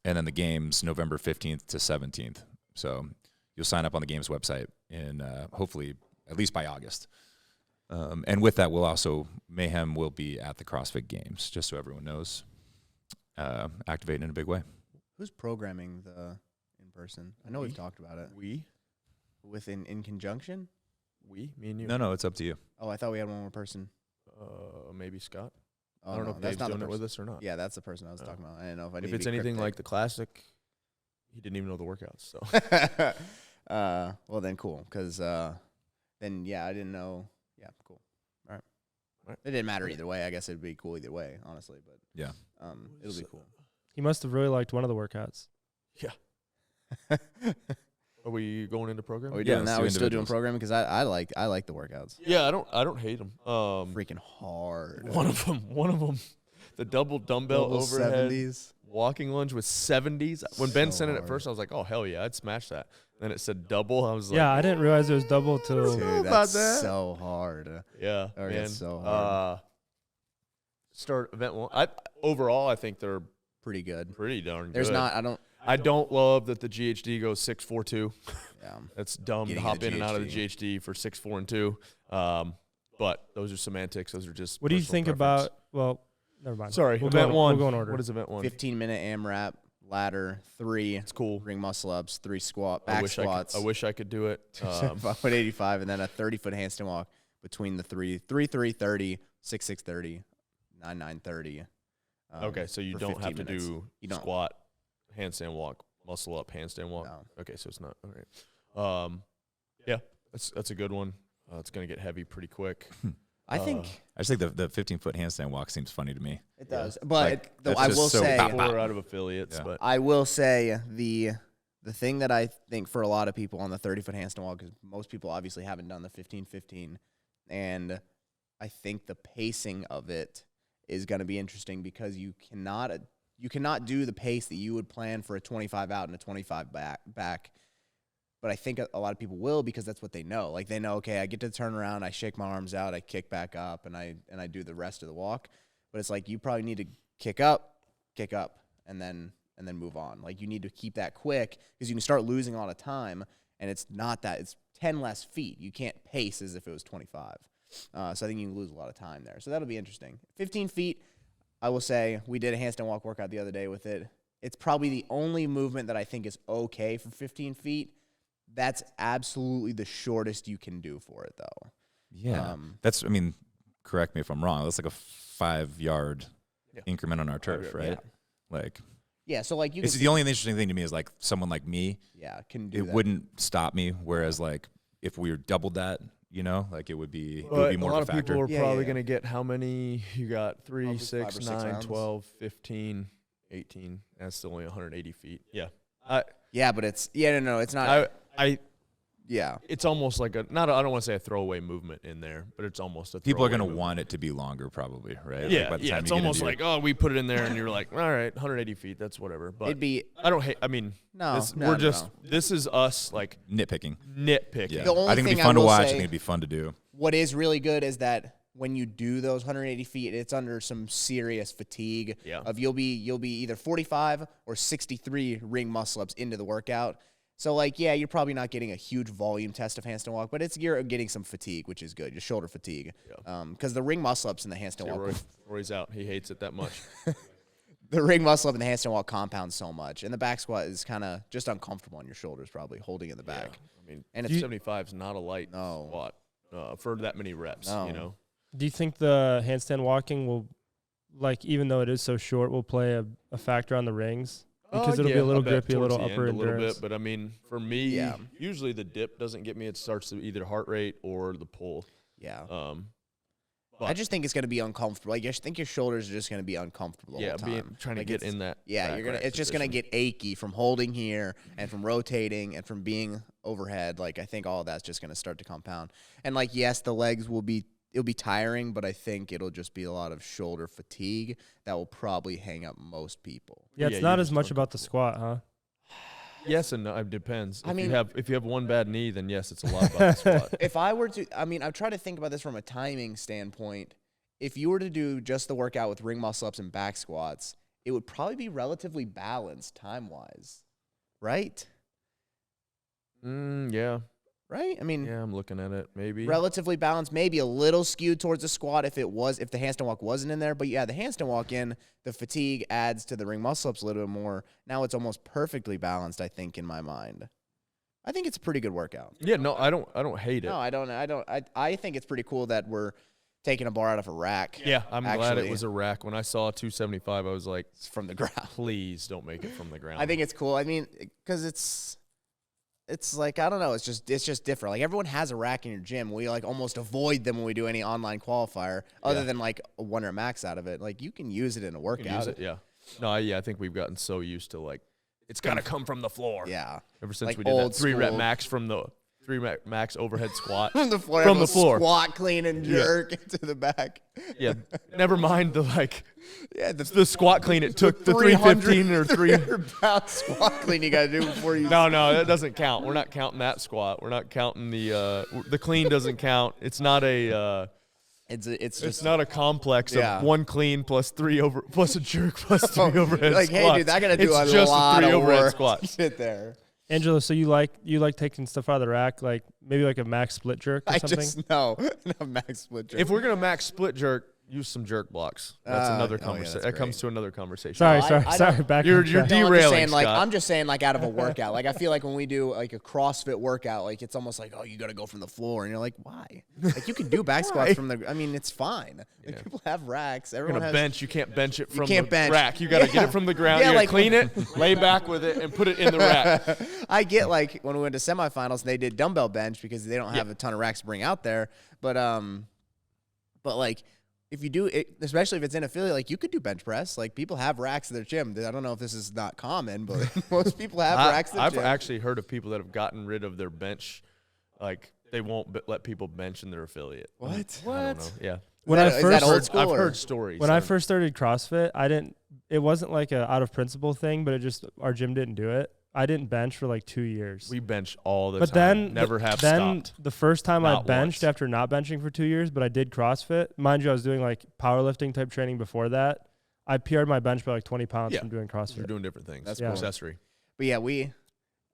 then the games, November 15th to 17th. So you'll sign up on the games website in hopefully at least by August. And with that, Mayhem will be at the CrossFit Games, just so everyone knows, activating in a big way. Who's programming the in-person? I know we've talked about it. We? In conjunction? Me and you? No, it's up to you. Oh, I thought we had one more person. Maybe Scott. Oh, I don't know no, if that's Dave's not the doing it with person. us or not. Yeah, that's the person I was talking about. I didn't know if I need If to it's be anything like cryptic. the classic, he didn't even know the workouts. So Well, then cool, because then, yeah, I didn't know. Yeah, cool. All right. It didn't matter either way. I guess it'd be cool either way, honestly. But Yeah. it'll be cool. He must have really liked one of the workouts. are we going into Are program? we Yeah, doing let's that? do We're still doing individuals. programming because I like the workouts. Yeah, I don't hate them. Freaking hard. One of them, the double dumbbell Double overhead 70s. walking lunge with 70s. When Ben So sent it at hard. first, I was like, oh hell yeah, I'd smash that. Then it said double. I was like, Yeah, I didn't realize it was double till. Dude, about that's that. so hard. yeah, Oh, man. that's so hard. Start event 1. Overall, I think they're Pretty good. pretty darn There's good. not. I don't love that the GHD goes 6.42. Yeah. That's dumb Getting to hop the in and out of the GHD. GHD for 6.4 and 2. But those are semantics. Those are just. What do you personal think preference. about? Well, never mind. Sorry, we'll event go, 1. We'll go in order. What is event 1? 15-minute AMRAP, ladder, 3 It's cool. ring muscle ups, 3 I back wish squats. I wish I could do it. 5'85", and then a 30-foot handstand walk between the 3 30, 6 30, 9 30. Okay, so you for don't have 15 to minutes. do You don't. squat, handstand walk, muscle up, handstand walk. No. Okay, so it's not all right. Yeah, that's a good one. It's gonna get heavy pretty quick. I think I just think the 15-foot handstand walk seems funny to me. it does, but Like, though that's I just will so say, bop, People are out of affiliates, Yeah. but I will say the thing that I think for a lot of people on the 30-foot handstand walk, because most people obviously haven't done the 15-15, and I think the pacing of it is going to be interesting because you cannot do the pace that you would plan for a 25 out and a 25 back. But I think a lot of people will because that's what they know. Like they know, okay, I get to turn around, I shake my arms out, I kick back up, and I do the rest of the walk. But it's like you probably need to kick up, and then move on. Like you need to keep that quick because you can start losing a lot of time, and it's not that. It's 10 less feet. You can't pace as if it was 25. So I think you can lose a lot of time there. So that'll be interesting. 15 feet, I will say, we did a handstand walk workout the other day with it. It's probably the only movement that I think is okay for 15 feet. That's absolutely the shortest you can do for it, though. Yeah. Correct me if I'm wrong. That's like a 5-yard increment on our turf, right? Like, Yeah, so like you it's can the only interesting thing to me is like someone like me, can do it that. wouldn't stop me. Whereas like if we were doubled that, like it would be But more a lot of of a factor. people are Yeah, probably yeah. going to get how many? You got 3, Probably 5 6, or 6 9, rounds. 12, 15, 18. That's still only 180 feet. Yeah. Yeah, but it's it's not. It's almost like I don't want to say a throwaway movement in there, but it's almost a People are going going to want it to be longer, probably, right? Yeah, Like by the yeah. time It's you get almost into like, we put it in there, and you're like, all right, 180 feet, that's whatever. But It'd be I don't hate. I mean, no. This is us like nitpicking. nitpicking. Yeah. The only I think it'd thing be I fun to will watch. I say- think it'd be fun to do. What is really good is that when you do those 180 feet, it's under some serious fatigue. Yeah. Of you'll be either 45 or 63 ring muscle ups into the workout. So like you're probably not getting a huge volume test of handstand walk, but you're getting some fatigue, which is good, your shoulder fatigue. Yeah. Because the ring muscle ups in the handstand See, walk, Roy's out. He hates it that much. the ring muscle up in the handstand walk compounds so much, and the back squat is kind of just uncomfortable on your shoulders, probably holding in the back. Yeah. I mean, And and it's 75 is not a light No. squat. for that many reps. No. You know. Do you think the handstand walking will, like, even though it is so short, will play a factor on the rings? Because it'll be a little grippy, a little upper endurance. A little bit, but I mean, for me, Yeah. usually the dip doesn't get me. It starts to either heart rate or the pull. Yeah. But I just think it's going to be uncomfortable. Like, I think your shoulders are just going to be uncomfortable the whole time. Trying to Like, get it's- in that. Yeah, back you're gonna. rack It's just gonna position. get achy from holding here and from rotating and from being overhead. Like, I think all of that's just gonna start to compound. And like, yes, the legs will be. It'll be tiring, but I think it'll just be a lot of shoulder fatigue that will probably hang up most people. Yeah, Yeah, it's you're not as just much about the squat, huh? Yes and no. It depends. I If mean- if you have one bad knee, then yes, it's a lot about the squat. If I were to, I mean, I've tried to think about this from a timing standpoint. If you were to do just the workout with ring muscle ups and back squats, it would probably be relatively balanced time wise, right? Yeah. Right? I mean, Yeah, I'm looking at it. Maybe. relatively balanced, maybe a little skewed towards the squat if the handstand walk wasn't in there. But yeah, the handstand walk in, the fatigue adds to the ring muscle ups a little bit more. Now it's almost perfectly balanced, I think, in my mind. I think it's a pretty good workout. Yeah. No, I don't hate it. No, I don't. I think it's pretty cool that we're taking a bar out of a rack. Yeah, I'm glad Actually. it was a rack. When I saw 275, I was like, It's from the ground. please don't make it from the ground. I think it's cool. I mean, because it's like, I don't know. It's just different. Like, everyone has a rack in your gym. We like almost avoid them when we do any online qualifier, other Yeah. than like a 1 rep max out of it. Like, you can use it in a You workout. can use it. Yeah. No, I think we've gotten so used to like, it's got to come from the floor. Yeah. Ever since Like we did old that 3 rep school. max from the 3 rep max overhead squat. From the floor. From the everyone floor. Squat, clean, and Yeah. jerk to the back. Yeah. Never mind the like Yeah. the squat clean it took the 315 or 3. 300-pound squat clean you got to do before you. No, that doesn't count. We're not counting that squat. We're not counting the clean doesn't count. It's not a It's it's just not a complex Yeah. of 1 clean plus 3 over plus a jerk plus 3 overhead like, squats. hey, dude, I got to do It's a just lot a 3 of overhead work squat. to sit there. Angelo, so you like taking stuff out of the rack, like maybe like a max split jerk or I something? just know. No, max split jerk. If we're gonna max split jerk, use some jerk blocks. That's another oh, yeah, conversation. that's that comes great. to another conversation. Sorry, No, I sorry. don't- Back You're on track. de- No, derailing, like, Scott. I'm just saying, like, out of a workout. Like, I feel like when we do like a CrossFit workout, like, it's almost like, oh, you got to go from the floor, and you're like, why? Like, you can do back squats from the. I mean, it's fine. Like, Yeah. people have racks. You're Everyone gonna has. bench. You can't bench it from can't the bench. rack. You gotta Yeah. get it from the ground. Yeah, you gotta like- clean it, lay back with it, and put it in the rack. I get, like, when we went to semifinals, they did dumbbell bench because they don't have a ton of racks to bring out there. But like, if you do it, especially if it's in affiliate, like, you could do bench press. Like, people have racks in their gym. I don't know if this is not common, but most people have racks in their I've gym. actually heard of people that have gotten rid of their bench, like they won't let people bench in their affiliate. What? I don't know. Yeah. When Is I that first old school I've or- heard stories. when I first started CrossFit, it wasn't like a out of principle thing, but our gym didn't do it. I didn't bench for like 2 years. we bench all the But time. then Never have then stopped. the first time I Not benched once. after not benching for 2 years, but I did CrossFit. Mind you, I was doing like powerlifting type training before that. I PR'd my bench by like 20 pounds Yeah. from doing You're CrossFit. doing different things. That's cool. Accessory. But yeah,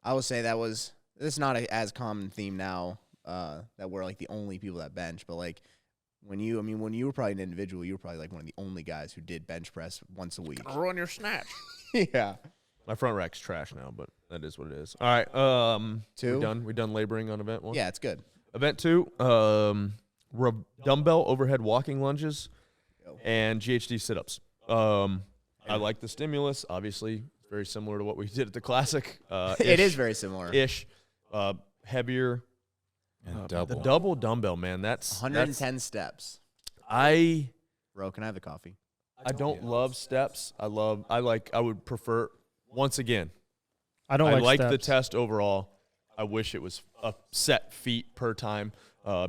I would say this is not as common theme now that we're like the only people that bench. But like when you were probably an individual, you were probably like one of the only guys who did bench press once a week. Ruin your snatch. Yeah. My front rack's trash now, but that is what it is. All right. Two? We done laboring on event 1. Yeah, it's good. Event 2, dumbbell overhead walking lunges and GHD sit-ups. I like the stimulus. Obviously, it's very similar to what we did at the Classic. It is very similar. Ish. Heavier. And double. The double dumbbell, man. That's 110 steps. I Bro, can I have the coffee? don't love steps. I would prefer, once again, I don't I like like the steps. test overall. I wish it was a set feet per time,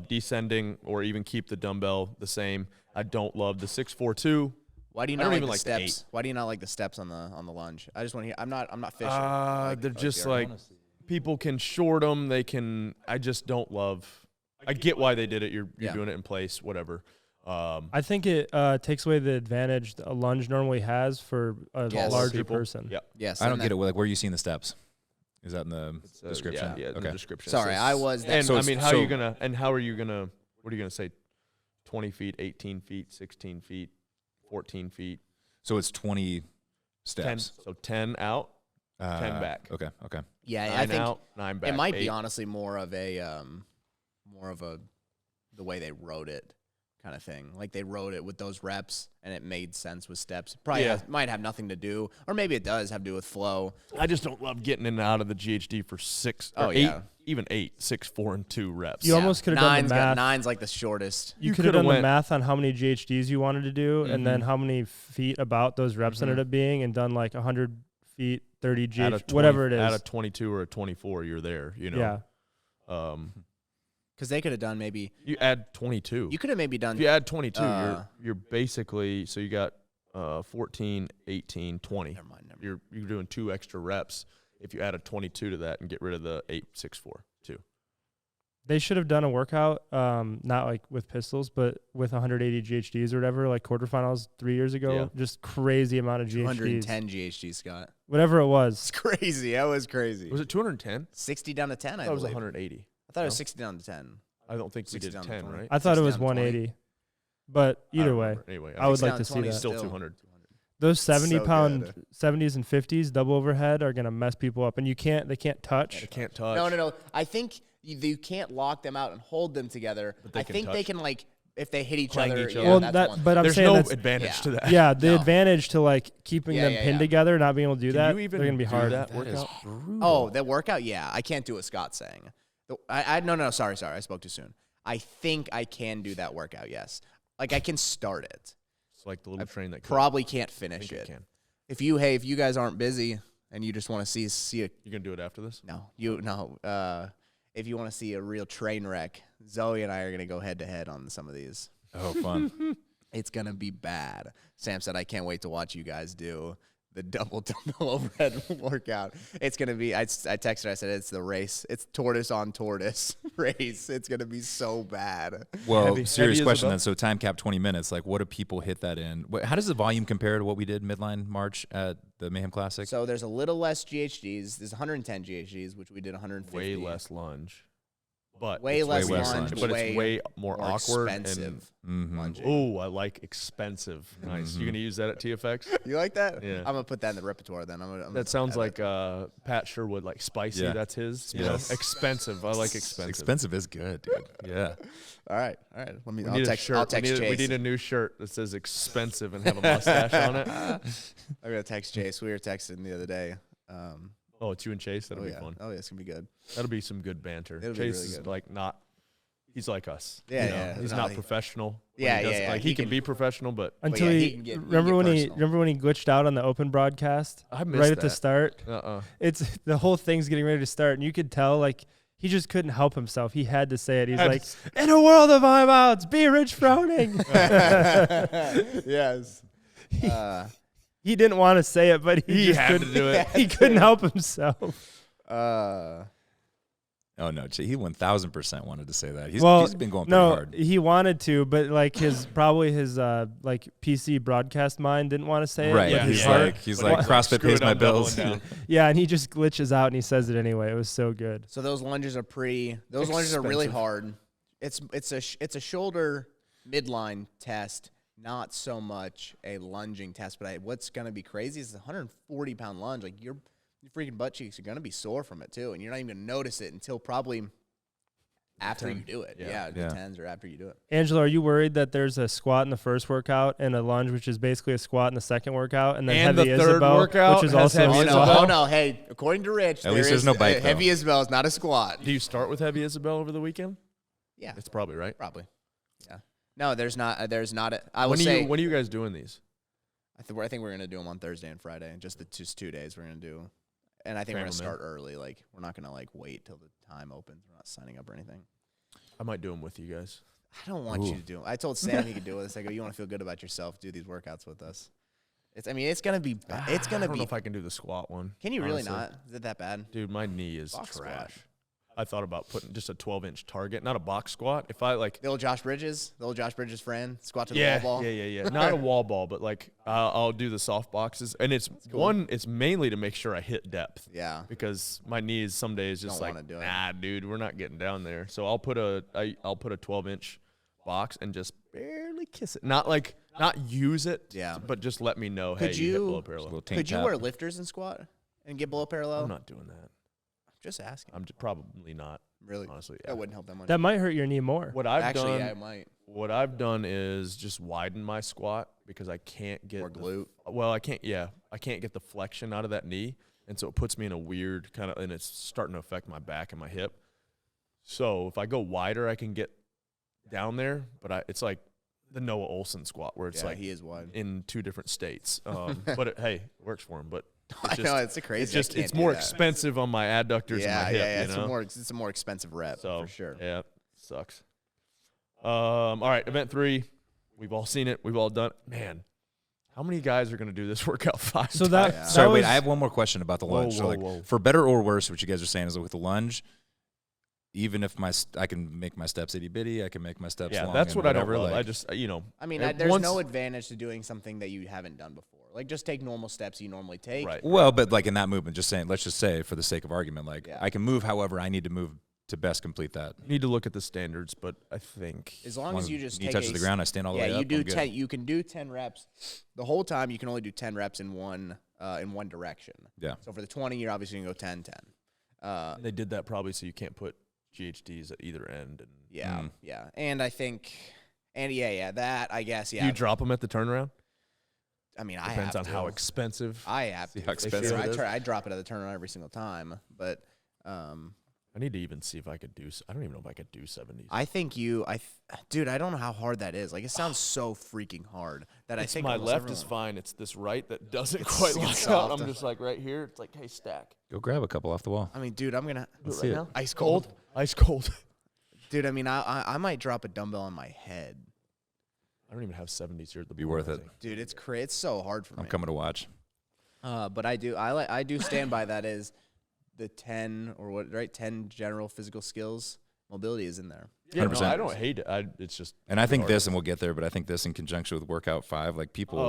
descending, or even keep the dumbbell the same. I don't love the 642. Why do you I not don't like even the like the steps? Why do you not like the steps on the lunge? I just want to hear. I'm not fishing. They're just like people can short them. They can. I just don't love. I get why they did it. You're Yeah. doing it in place, whatever. I think it takes away the advantage a lunge normally has for a Yes. larger People. person. Yep. Yes, I don't get it. Like, where are you seeing the steps? Is that in the So, description? Yeah, Okay. the description. Sorry, says- I was. And So I it's- mean, how are you so- gonna? And how are you gonna? What are you gonna say? 20 feet, 18 feet, 16 feet, 14 feet, So it's 20 10. steps. So 10 out, 10 back. Okay. Okay. Yeah, 9 I think out, 9 back. it might 8. be honestly more of a the way they wrote it kind of thing. Like they wrote it with those reps and it made sense with steps. Probably might have nothing to do, or maybe it does have to do with flow. I just don't love getting in and out of the GHD for 6 or 8, even 8, 6, 4, and 2 reps. You almost could have done the math. Nine's like the shortest. You could have done the math on how many GHDs you wanted to do, and then how many feet about those reps ended up being, and done like 100 feet, 30 GHD, whatever it is. At a 22 or a 24, you're there, you know. Yeah. Because they could have done maybe. You add 22. You could have maybe done. If you add 22, you're basically, so you got 14, 18, 20. Never mind. You're doing 2 extra reps if you add a 22 to that and get rid of the 8, 6, 4, 2. They should have done a workout, not like with pistols, but with 180 GHDs or whatever, like quarterfinals 3 years ago. Yeah. Just crazy amount of GHDs. 210 GHDs, Scott. Whatever it It's was. crazy. That was crazy. Was it 210? 60 down to 10, I thought it was believe. 180. I thought it was 60 down to 10. I don't think we 60 did down to 10, 20. right? I thought it 60 was down to 20. 180. But either way, remember. Anyway, I would 60 like down to to see 20 that. is still 200. Those 70 So pound good. 70s and 50s double overhead are going to mess people up. And they can't touch. You can't touch. No. I think you can't lock them out and hold them together. they I can think they touch. can, like, if they hit each Clang other. each Yeah, other. Well, that's one. but I'm There's saying no that's, advantage to that. yeah, the No. advantage to like keeping them pinned together, not being able to do Can that, you even they're going to be do hard. that workout? Oh, that workout? Yeah. I can't do what Scott's saying. No, sorry. I spoke too soon. I think I can do that workout, yes. Like, I can start it. It's like the little train that Probably can't finish it. Can. If you guys aren't busy and you just want to see a You gonna do it after this? if you want to see a real train wreck, Zoe and I are gonna go head to head on some of these. Oh, fun. It's gonna be bad. Sam said, I can't wait to watch you guys do the double dumbbell overhead workout. It's gonna be. I texted her. I said it's the race. It's tortoise on tortoise race. It's gonna be so bad. Well, Heavy serious as a question bell? then. So time cap 20 minutes. Like, what do people hit that in? How does the volume compare to what we did midline March at the Mayhem Classic? So there's a little less GHDs. There's 110 GHDs, which we did 150. Way less lunge, but Way it's less way less lunge, lunge. but it's way more awkward expensive. Mhm. lunging. Oh, I like expensive. Nice. You gonna use that at TFX? You like that? Yeah. I'm gonna put that in the repertoire then. That sounds like Pat Sherwood, like spicy. Yeah. That's his. You Yes. know? Expensive. I like expensive. Expensive is good, dude. Yeah. All right. Let me. We I'll need a text. shirt. I'll text we Chase. need a new shirt that says expensive and have a mustache on it. I'm gonna text Chase. We were texting the other day. Oh, it's you and Chase. That'll Oh be yeah. fun. Oh yeah, it's gonna be good. That'll be some good banter. It'll be Chase really is good. like not. He's like us. Yeah, you know? yeah. He's No, not he- professional. but Yeah, he does- yeah. Like he can be professional, but Until yeah, he, he can get remember personal. when he glitched out on the open broadcast I missed right at the that. start. It's the whole thing's getting ready to start, and you could tell like he just couldn't help himself. He had to say it. He's Had like, to "In a world of timeouts, be Rich Froning." Yes. He didn't want to say it, but he just had to couldn't do it. He couldn't help himself. Oh no, he 1000% wanted to say that. He's been going pretty no, hard. he wanted to, but like his like PC broadcast mind didn't want to say Right. it. Yeah, but his He's heart- like But CrossFit screw pays it, my I'm doubling bills. down. yeah, and he just glitches out and he says it anyway. It was so good. So those lunges are pretty. Those lunges are really hard. It's a shoulder midline test, not so much a lunging test. But what's gonna be crazy is the 140-pound lunge. Like your freaking butt cheeks are gonna be sore from it too, and you're not even gonna notice it until probably after you do it. Yeah. The Yeah. 10s or after you do it. Angela, are you worried that there's a squat in the first workout and a lunge, which is basically a squat in the second workout, and then And heavy the third Isabel, workout which is has also heavy a Isabel? squat? Oh no! Hey, according to Rich, At least there's no bite, though. Heavy Isabel is not a squat. Do you start with heavy Isabel over the weekend? Yeah, It's probably right. probably. Yeah. No, there's not. There's not. I When would say. are you guys doing these? I think we're gonna do them on Thursday and Friday. Just 2 days we're gonna do, and I think Cram we're gonna 'em in. start early. Like we're not gonna like wait till the time opens. We're not signing up or anything. I might do them with you guys. I don't want you to do them. I told Sam he could do this. I go, you want to feel good about yourself? Do these workouts with us. It's gonna be. It's I gonna don't be. know if I can do the squat one. Can you really honestly. not? Is it that bad? Dude, my knee is Box trash. squat. I thought about putting just a 12-inch target, not a box squat. If I like, The old Josh Bridges friend, squat to the wall ball. yeah. Not a wall ball, but like I'll do the soft boxes, and it's cool. It's mainly to make sure I hit depth. Yeah. Because my knees some days just Don't like, wanna do it. nah, dude, we're not getting down there. So I'll put a 12-inch box and just barely kiss it. Not use it. Yeah. But just let me know. Could hey, you hit you- below parallel. Little tank Could you tap. wear lifters and squat and get below parallel? I'm not doing that. Just asking. I'm probably not. Really? Honestly, That wouldn't help that much. That might hurt your knee more. What I've Actually, done, yeah, it might. what I've done is just widen my squat because I can't get Or glute. I can't get the flexion out of that knee, and so it puts me in a weird kind of, and it's starting to affect my back and my hip. So if I go wider, I can get down there, but it's like the Noah Olsen squat where it's like he is wide. in 2 different states. But hey, it works for him. But I know it's crazy. It's more expensive on my adductors and my hip. Yeah. You know? It's a more expensive rep for sure. Yeah, sucks. All right, event 3. We've all seen it. We've all done it. Man, how many guys are going to do this workout 5 So times? that Sorry, wait. was- I have one more question about the lunge. Whoa, so whoa. for better or worse, what you guys are saying is with the lunge, even if I can make my steps itty bitty, I can make my steps long. That's and what I don't whatever, love. like, I just, I mean, there's no advantage to doing something that you haven't done before. Like, just take normal steps you normally take. Right. Well, but like in that movement, let's just say for the sake of argument, like Yeah. I can move however I need to move to best complete that. need to look at the standards, but I think As long as you just knee take touches the ground, I stand all the way up. you do I'm good. 10. You can do 10 reps. The whole time you can only do 10 reps in one direction. Yeah. So for the 20, you're obviously gonna go 10, 10. they did that probably so you can't put GHDs at either end. And Yeah, yeah. And I think, that I guess, do you drop them at the turnaround? I mean, Depends on how expensive. I have to. how expensive it is. I drop it at the turnaround every single time, but I need to even see if I could do. I don't even know if I could do 70s. I think dude, I don't know how hard that is. Like, it sounds so freaking hard that I It's think my almost left is everyone- fine. It's this right that doesn't It's quite lock out. soft. I'm just like right here. It's like, hey, stack. Go grab a couple off the wall. I mean, dude, I'm gonna Let's Do see it it. right now. ice cold. Ice cold. Dude, I mean, I might drop a dumbbell on my head. I don't even have 70s here at the Be board, worth I it. think. Dude, it's so hard for I'm me. coming to watch. But I do stand by that as the 10 or what, right? 10 general physical skills. Mobility is in there. Yeah, no, 100%. I don't hate it. It's just. And I think hard. this, and we'll get there, but I think this in conjunction with workout 5, like people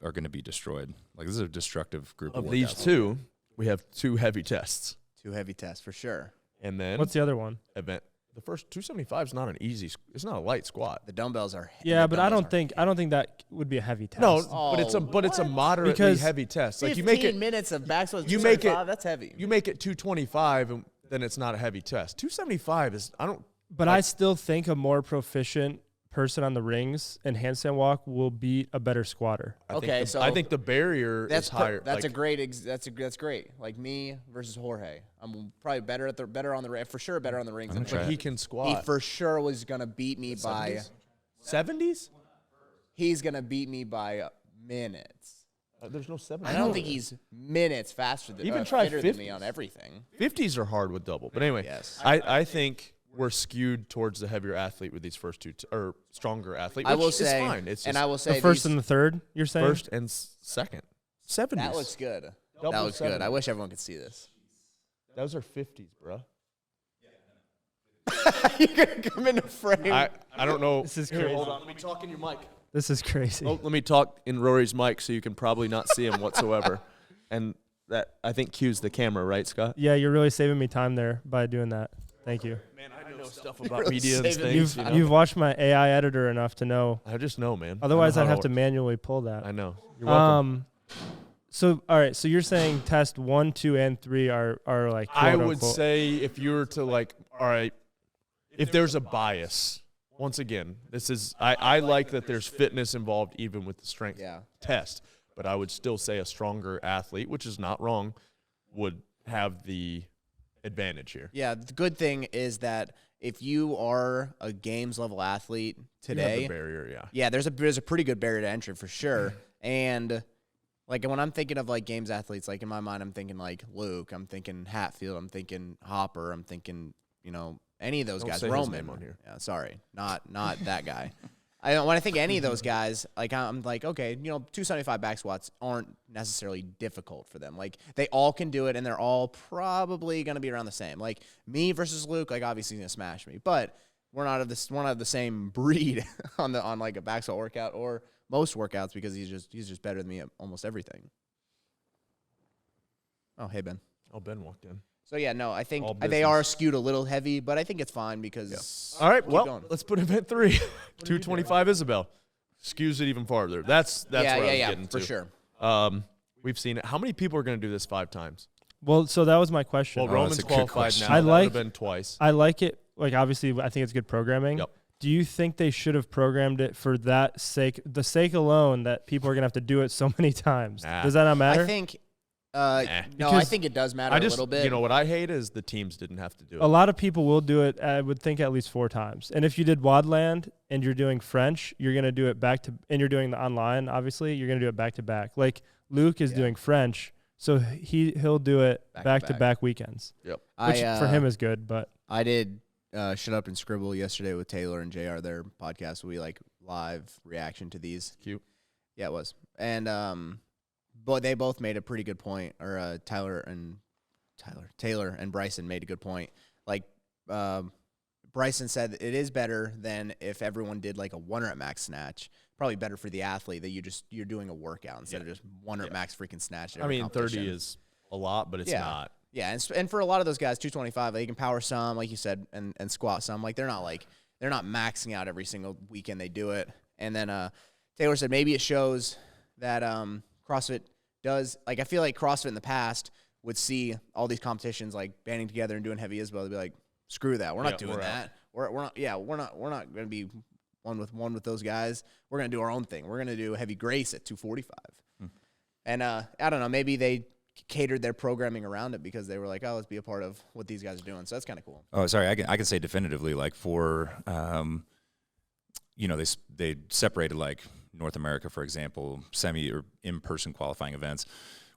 are going to be destroyed. Like this is a destructive group of Of these workouts. 2, we have 2 heavy tests, 2 heavy tests for sure. and then What's the other one? event. The first 275 is not an easy. It's not a light squat. The dumbbells are. Yeah, the but I dumbbells don't are think that would be a heavy test. No, Oh, but it's a moderately Because heavy test. Like 15 you make it, minutes of back squats. you make it- 275, That's heavy. you make it 225, and then it's not a heavy test. 275 is. I don't. But I still think a more proficient person on the rings and handstand walk will beat a better squatter. Okay, so I think the barrier That's is higher. That's like, a great. That's great. Like me versus Jorge. I'm probably better on the for sure better on the rings. Than but he can he squat. for sure was gonna beat me by. 70s? He's gonna beat me by minutes. There's no 70s. I don't think he's minutes faster than Even try fitter than me 50s. on everything. 50s are hard with double. But anyway, Yes. I think we're skewed towards the heavier athlete with these first 2 or stronger athlete. I will which is say, fine. It's and just I will say The first these- and the third, you're saying? first and second. 70s. that looks good. Double That looks good. 70s. I wish everyone could see this. Those are 50s, bro. You're gonna come into frame. I don't know. This is Here, crazy. hold on. Let me talk in your mic. This is crazy. Oh, let me talk in Rory's mic so you can probably not see him whatsoever. And that, I think, cues the camera, right, Scott? Yeah, you're really saving me time there by doing that. Thank you. Man, I know stuff about really media and saving me things. You've You know? you've watched my AI editor enough to know. I just know, man. Otherwise, I I'd know have how to it manually pull that. I know. You're welcome. So all right. So you're saying test 1, 2, and 3 are like. I quote, would unquote- say if you were to like, all right, if there's a bias, once again, this is I like that there's fitness involved even with the strength Yeah. test, but I would still say a stronger athlete, which is not wrong, would have the advantage here. Yeah, the good thing is that if you are a games level athlete You have today, the barrier, yeah. yeah, there's a pretty good barrier to entry for sure. And like when I'm thinking of like games athletes, like in my mind, I'm thinking like Luke, I'm thinking Hatfield, I'm thinking Hopper, I'm thinking, any of those Don't guys. say his Roman name on here. Yeah, sorry, not that guy. When I think any of those guys, like I'm like, okay, 275 back squats aren't necessarily difficult for them. Like they all can do it, and they're all probably gonna be around the same. Like me versus Luke, like obviously he's gonna smash me, but we're not of the same breed on like a back squat workout or most workouts because he's just better than me at almost everything. Oh, hey Ben. Oh, Ben walked in. So yeah, no, I think All they business. are skewed a little heavy, but I think it's fine because. All right, Keep well, going. let's put event 3. 225 Isabel. Skews it even farther. That's where I was getting for to. sure. We've seen it. How many people are going to do this 5 times? Well, so that was my question. Well, Oh, Roman's that's a good qualified question. now. I That like- would have been twice. I like it. Like, obviously, I think it's good programming. Yep. Do you think they should have programmed it for that sake, the sake alone, that people are going to have to do it so many times? Nah. Does that not matter? I think. No, I Because think it does matter I a just, little bit. you know, what I hate is the teams didn't have to do it. A lot of people will do it, I would think, at least 4 times. And if you did Wadland and you're doing French, you're going to do it back to, and you're doing the online, obviously, you're going to do it back to back. Like Luke is doing French, so he'll do it back to back weekends, Yep. which for him is good. But I did Shut Up and Scribble yesterday with Taylor and JR, their podcast. We like live reaction to these. Cute. Yeah, it was. And but they both made a pretty good point. Or Taylor and Bryson made a good point. Like Bryson said, it is better than if everyone did like a 1 rep max snatch. Probably better for the athlete that you're doing a workout instead of just 1 rep max freaking snatch. I mean, 30 is a lot, but it's not. Yeah, and for a lot of those guys, 225, they can power some, like you said, and squat some. Like they're not maxing out every single weekend they do it. And then Taylor said maybe it shows that CrossFit does, like I feel like CrossFit in the past would see all these competitions like banding together and doing heavy isbell. They'd be like, screw that, we're not doing that. We're not going to be one with those guys. We're going to do our own thing. We're going to do heavy grace at 245. And I don't know, maybe they catered their programming around it because they were like, oh, let's be a part of what these guys are doing. So that's kind of cool. Oh, sorry. I can say definitively, like for, they separated like North America, for example, semi or in-person qualifying events.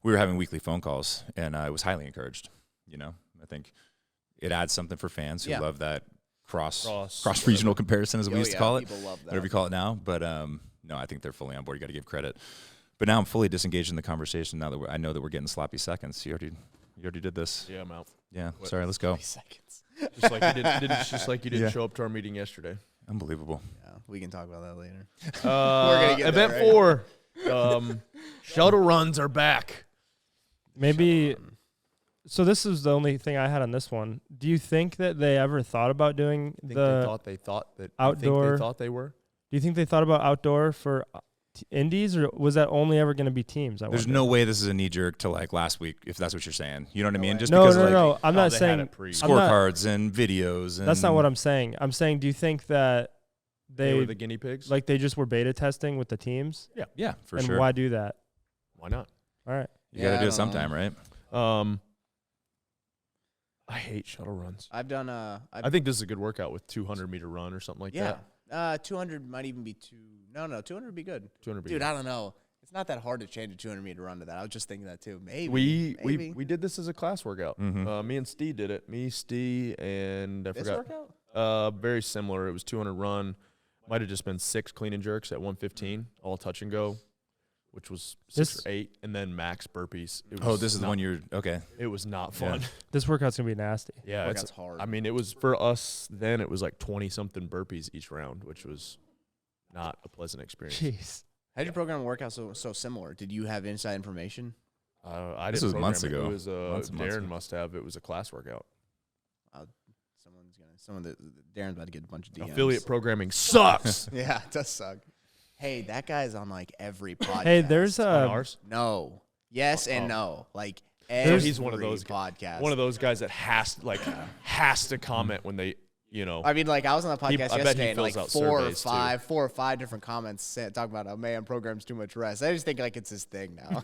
We were having weekly phone calls, and it was highly encouraged. You know, I think it adds something for fans who love that cross regional comparison, as we used to call it. People love that. Whatever you call it now. But no, I think they're fully on board. You got to give credit. But now I'm fully disengaged in the conversation. Now that I know that we're getting sloppy seconds. You already did this. Yeah, I'm out. Yeah. Sorry. Let's go. Seconds. Just like you didn't show up to our meeting yesterday. Unbelievable. Yeah, we can talk about that later. We're gonna get event there, 4. Shuttle runs are back. maybe, so this is the only thing I had on this one. Do you think that they ever thought about doing I think the they thought that outdoor- they thought they were. Do you think they thought about outdoor for indies, or was that only ever going to be teams? There's no way this is a knee jerk to like last week, if that's what you're saying. You know what I mean? Just No, because no, like no. I'm not they had saying it pre- I'm not- scorecards and videos. And that's not what I'm saying. I'm saying, do you think that They were they the guinea pigs. like they just were beta testing with the teams? Yeah, for and sure. why do that? Why not? All right. You Yeah, got I to do it don't sometime, know. right? I hate shuttle runs. I've done I think this is a good workout with 200-meter run or something like that. 200 might even be too. No, 200 would be good. 200 Dude, I don't know. It's not that hard to change a 200-meter run to that. I was just thinking that too. Maybe. We did this as a class workout. Mhm. Me and Steve did it. Me, Steve, and I This forgot. workout? Very similar. It was 200 run. Might have just been 6 clean and jerks at 115, all touch and go, which was 6 This- or 8, and then max burpees. It Oh, was this is the not- one you're okay. It was not fun. This workout's going to be nasty. Yeah, Workout's it's hard. I mean, it was for us then. It was like 20-something burpees each round, which was not a pleasant experience. Jeez. How did you program a workout so similar? Did you have inside information? I This didn't was months program it. ago. It was Months and months Darren ago. must have. It was a class workout. Darren's about to get a bunch of DMs. Affiliate programming sucks. Yeah, it does suck. Hey, that guy's on like every podcast. Hey, there's On a ours. no, yes and no. Like He's one of every those podcasts. One of those guys that has to comment when they, you know. I mean, like I was on the podcast I bet he yesterday, and fills like out four or surveys, five different comments talking about how Mayhem programs too much rest. I just think like it's his thing now.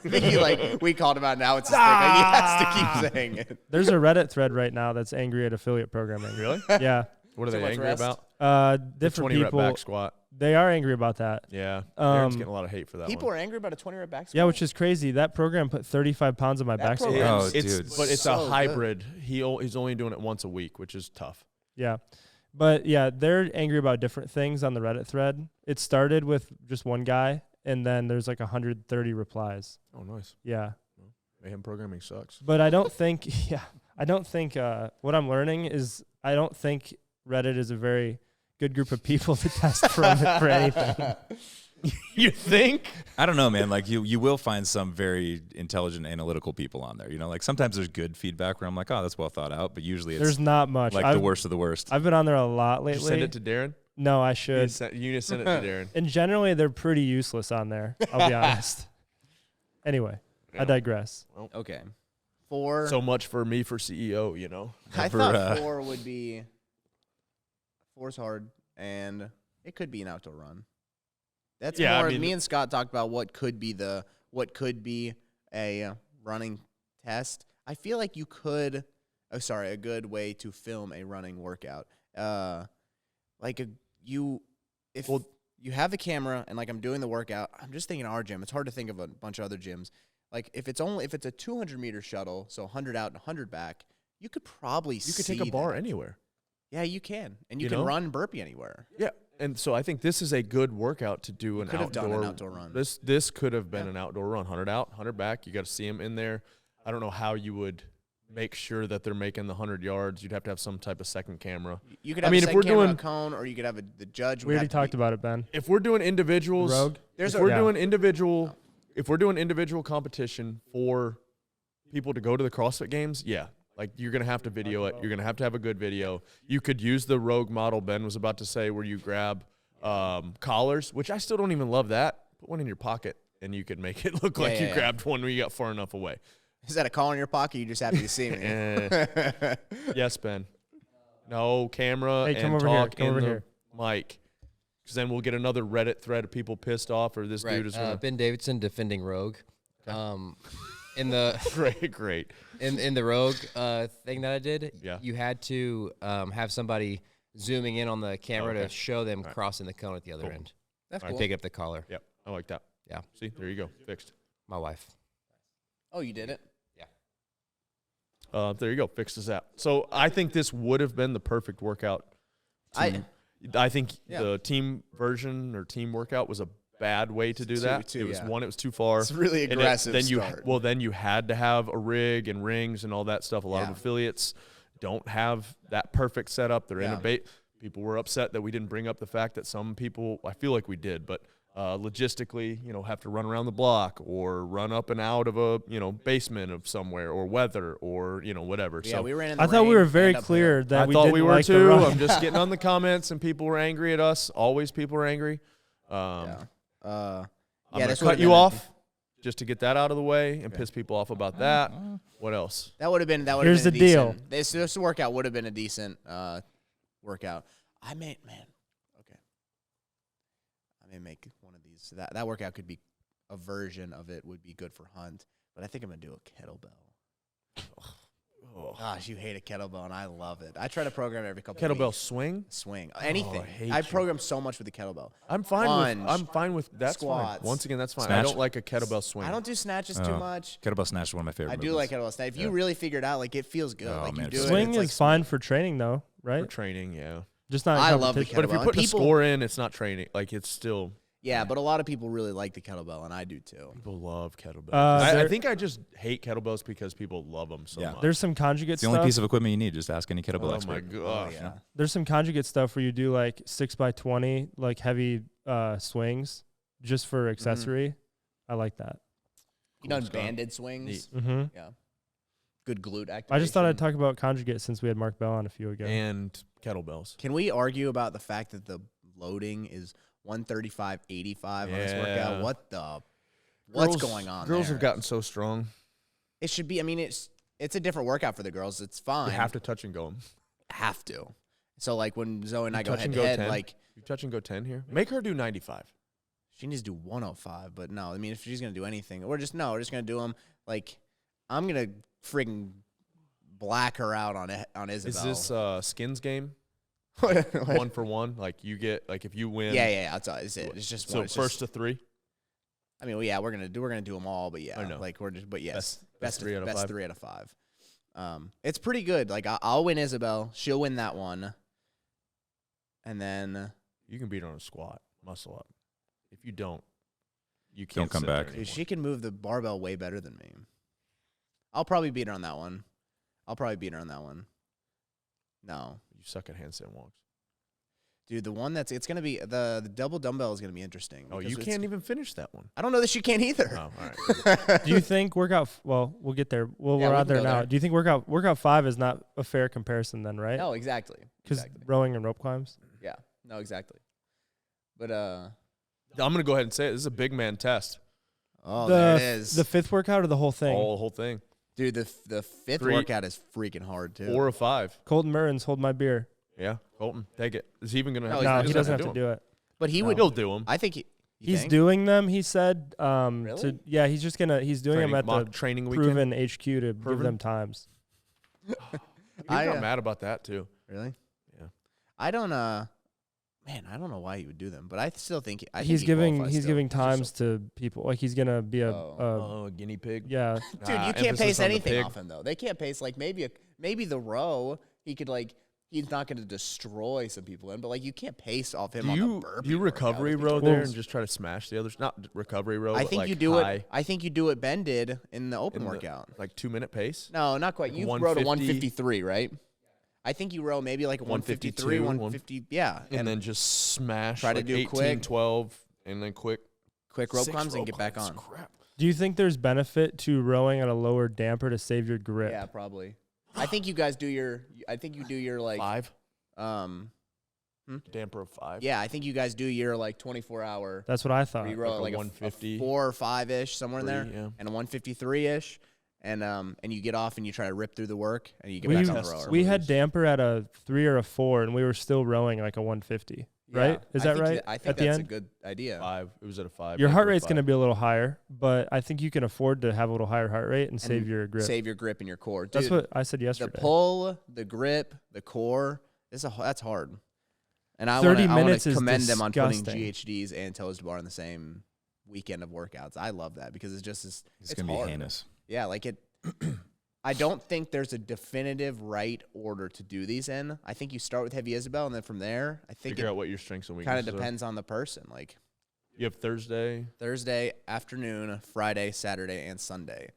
We called him out. Now it's his thing. Like, he has to keep saying it. there's a Reddit thread right now that's angry at affiliate programming. Really? Yeah. What are Too they much angry rest? about? Different 20 people. rep back squat. They are angry about that. Yeah. Um, Darren's getting a lot of hate for that People one. are angry about a 20 rep back squat. Yeah, which is crazy. That program put 35 pounds on my That back squat. program- Oh, dude. But it's So a good. hybrid. He's only doing it once a week, which is tough. Yeah. But yeah, they're angry about different things on the Reddit thread. It started with just one guy, and then there's like 130 replies. Oh, nice. Yeah. Mayhem programming sucks. But I don't think, what I'm learning is I don't think Reddit is a very good group of people to test for anything. You think? I don't know, man. Like you will find some very intelligent, analytical people on there. You know, like sometimes there's good feedback where I'm like, oh, that's well thought out. But usually it's There's not much. like the worst of the worst. I've been on there a lot Did lately. you send it to Darren? No, I You should. need to send it to Darren. And generally, they're pretty useless on there. I'll be honest. Anyway, I Yeah. digress. Okay. 4. So much for me for CEO, you know. I Never, thought 4 would be. 4's hard, and it could be an outdoor run. That's Yeah, I more. mean- Me and Scott talked about what could be a running test. I feel like you could. Oh, sorry, a good way to film a running workout. If you have the camera and like I'm doing the workout, I'm just thinking our gym. It's hard to think of a bunch of other gyms. Like if it's a 200-meter shuttle, so 100 out and 100 back, you could probably You could take a bar anywhere. Yeah, you can, and you You can know? run burpee anywhere. Yeah, and so I think this is a good workout to do an could have outdoor. done an outdoor run. This could have been an outdoor run. 100 out, 100 back. You got to see them in there. I don't know how you would make sure that they're making the 100 yards. You'd have to have some type of second camera. You could have mean, a if we're second camera doing- cone, or you could have the judge. We already talked about it, Ben. If we're doing individuals, Rogue? There's if a- we're Yeah. doing individual, if we're doing individual competition for people to go to the CrossFit Games, yeah. Like, you're going to have to video it. You're going to have a good video. You could use the Rogue model Ben was about to say where you grab collars, which I still don't even love that. Put one in your pocket, and you could make it look like you yeah. grabbed one when you got far enough away. Is that a call in your pocket? You just happy to see me. Yes, Ben. No camera Hey, come and over here. talk Come in over the here. mic. Because then we'll get another Reddit thread of people pissed off, or this Right. dude is going to. Ben Davidson defending Rogue. In the Great. in the Rogue thing that I did, Yeah. you had to have somebody zooming in on the camera Okay. to show them crossing the cone at the other Cool. end That's and cool. pick up the collar. Yep, I like that. Yeah. See, there you go. Fixed. My wife. Oh, you did it. There you go. Fixed as that. So I think this would have been the perfect workout. I think Yeah. the team version or team workout was a bad way to do that. It was yeah. It was too far. It's really And aggressive. then start. then you had to have a rig and rings and all that stuff. A lot Yeah. of affiliates don't have that perfect setup. They're in a Yeah. bait. People were upset that we didn't bring up the fact that some people, I feel like we did, but logistically, have to run around the block or run up and out of a, basement of somewhere or weather or, whatever. Yeah, So we ran in the I thought we rain were very and uphill. clear that I we thought didn't we were like the too. run. I'm just getting on the comments and people were angry at us. Always people are angry. Yeah. I'm Yeah, going this to would've cut you been a- off just to get that out of the way and piss people off about that. What else? That would have been. Here's been the deal. This workout would have been a decent workout. I may make one of these. That workout could be a version of it. Would be good for Hunt, but I think I'm gonna do a kettlebell. Oh. Gosh, you hate a kettlebell, and I love it. I try to program every couple. Kettlebell weeks. swing? Swing, anything. hate I you. program so much with the kettlebell. I'm fine Lunge, with that's squats. fine. Once again, that's fine. I Snatch? don't like a kettlebell swing. I don't do snatches too Oh. much. Kettlebell snatch is one of my favorite. I do like kettlebell snatch. If you Yeah. really figure it out, like it feels good. Oh, like man, you it's do it. Swing it's is like fine for training, though, for right? training, yeah. Just not. In I love the competition. But if you're Kettlebell. putting People- a score in, it's not training. Like, it's still Yeah, but a lot of people really like the kettlebell, and I do too. people love kettlebells. Uh, I there- think I just hate kettlebells because people love them so Yeah. much. There's some conjugate It's the only stuff. piece of equipment you need. Just ask any kettlebell oh expert. my gosh. yeah. There's some conjugate stuff where you do like 6x20, like heavy swings, just for accessory. I like that. You done stuff. banded swings? Neat. Mm-hmm. Yeah. Good glute activation. I just thought I'd talk about conjugate since we had Mark Bell on a few ago. And kettlebells. Can we argue about the fact that the loading is 135.85 on this workout? Yeah. What's going on Girls there? have gotten so strong. It should be. I mean, it's a different workout for the girls. It's fine. You have to touch and go 'em. Have to. So like when Zoe and I go touch head and to go head, 10? like You touch and go 10 here. Make her do 95. she needs to do 105. But no, I mean if she's gonna do anything, we're just gonna do them. Like I'm gonna friggin' black her out on Isabel. Is this Skins game? What? 1 for 1? Like you get if you win. Yeah. That's it. It's just So one. It's first just, to 3. I mean, well, yeah, we're gonna do them all, but yeah, I know. like we're just, but yes, Best 3 out of 5. 3 out of 5. It's pretty good. Like I'll win Isabel, she'll win that one, and then You can beat her on a squat, muscle up. If you don't, you Don't can't come sit there back. anymore. dude, she can move the barbell way better than me. I'll probably beat her on that one. No, You suck at handstand walks. dude, the one it's gonna be the double dumbbell is gonna be interesting. Oh, because you it's- can't even finish that one. I don't know that she can either. Oh, all right. Do you think well, we'll get there. Well, Yeah, we're we out can there go now. there. Do you think workout 5 is not a fair comparison then, right? No, exactly. Because rowing and rope climbs. Yeah, no, exactly. But I'm going to go ahead and say it. This is a big man test. oh, the there it is. The 5th workout or the whole thing? The whole thing. Dude, the fifth workout is freaking hard too. 4 or 5. Colton Murrens, hold my beer. Yeah, Colton, take it. Is he even gonna? No, he doesn't have to do it. But he would. He'll do them. I think He's doing them. He said. Really? He's just gonna. He's doing them at the training weekend. Proven HQ to give them times. I got mad about that too. Really? Yeah. I don't. Man, I don't know why he would do them, but I still think he's giving times to people. Like he's gonna be a a guinea pig. yeah. Dude, you can't pace anything off him though. They can't pace like maybe the row. He could like. He's not going to destroy some people in, but like you can't pace off him on the burpee. Do you recovery row there and just try to smash the others? Not recovery row. I think like you do high, it. I think you do what Ben did in the open workout. Like 2-minute pace. No, not quite. You rode a 153, right? I think you row maybe like 153, 150. Yeah, and then just smash. Try like to do 18, quick, 12, and then quick rope climbs and get back on. Crap. Do you think there's benefit to rowing at a lower damper to save your grip? Yeah, probably. I think you guys do your. I think you do your like 5. Damper of 5. Yeah, I think you guys do your like 24-hour. That's what I thought. You row like a 150, 4 or 5-ish somewhere in there, yeah. and a 153-ish, and you get off and you try to rip through the work and you get back on the rower. We had damper at a 3 or a 4, and we were still rowing like a 150. Right? Is that right? I think that's a good idea. 5. It was at a 5. Your heart rate's going to be a little higher, but I think you can afford to have a little higher heart rate and save your grip. Save your grip and your core. Dude, that's what I said yesterday. The pull, the grip, the core. That's hard. And I 30 want minutes to commend is them on putting disgusting. GHDs and toes to bar in the same weekend of workouts. I love that because it's just it's going to be heinous. Yeah, like it. I don't think there's a definitive right order to do these in. I think you start with heavy Isabel, and then from there, I think figure out what your strengths and weaknesses kind of depends on the person. Like you have Thursday afternoon, Friday, Saturday, and Sunday.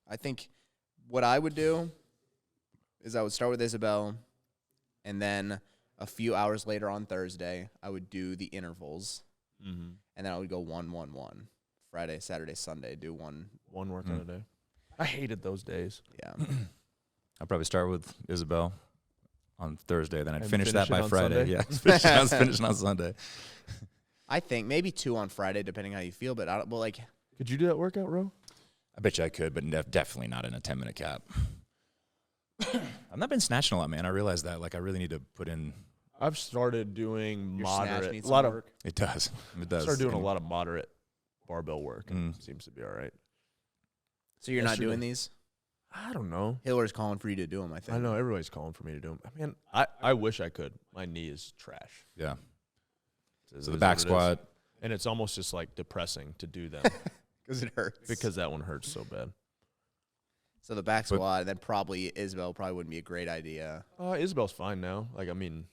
I think what I would do is I would start with Isabel, and then a few hours later on Thursday, I would do the intervals, and then I would go 1-1-1. Friday, Saturday, Sunday, do one workout a day. I hated those days. Yeah. I'll probably start with Isabel on Thursday, then I'd finish that it by on Friday. Sunday? Yeah, I was finishing on Sunday. I think maybe 2 on Friday, depending how you feel. But Could you do that workout, Ro? I bet you I could, but definitely not in a 10-minute cap. I've not been snatching a lot, man. I realize that. Like, I really need to put in. I've started doing your snatch moderate. needs A lot some of work. It does. It does. Started doing a lot of moderate barbell work, and it seems to be all right. So you're not doing these? I don't know. Hiller's calling for you to do them, I think. I know everybody's calling for me to do them. I mean, I wish I could. My knee is trash. Yeah. It So the back squat. And it's almost just like depressing to do them Because it hurts. because that one hurts so bad. So the back squat, then probably Isabel probably wouldn't be a great idea. Isabel's fine now. Like, I mean,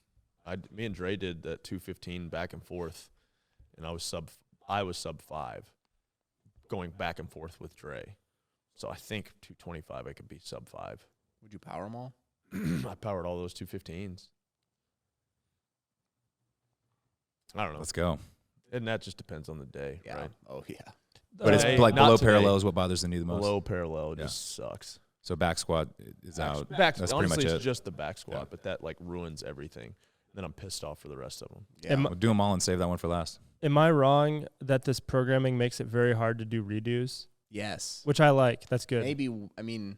me and Dre did that 215 back and forth, and I was sub 5 going back and forth with Dre. So I think 225 I could be sub 5. Would you power them all? I powered all those 215s. I don't know. Let's go. And that just depends on the day, Yeah. right? Oh, yeah. But it's Hey, like not below today. parallel is what bothers the knee the most. Below parallel just sucks. So back squat is out. Back, That's honestly, pretty much it's it. just the back squat, Yeah. but that like ruins everything. Then I'm pissed off for the rest of them. Yeah. We'll do them all and save that one for last. Am I wrong that this programming makes it very hard to do redos? Yes. Which I like. That's good. Maybe, I mean,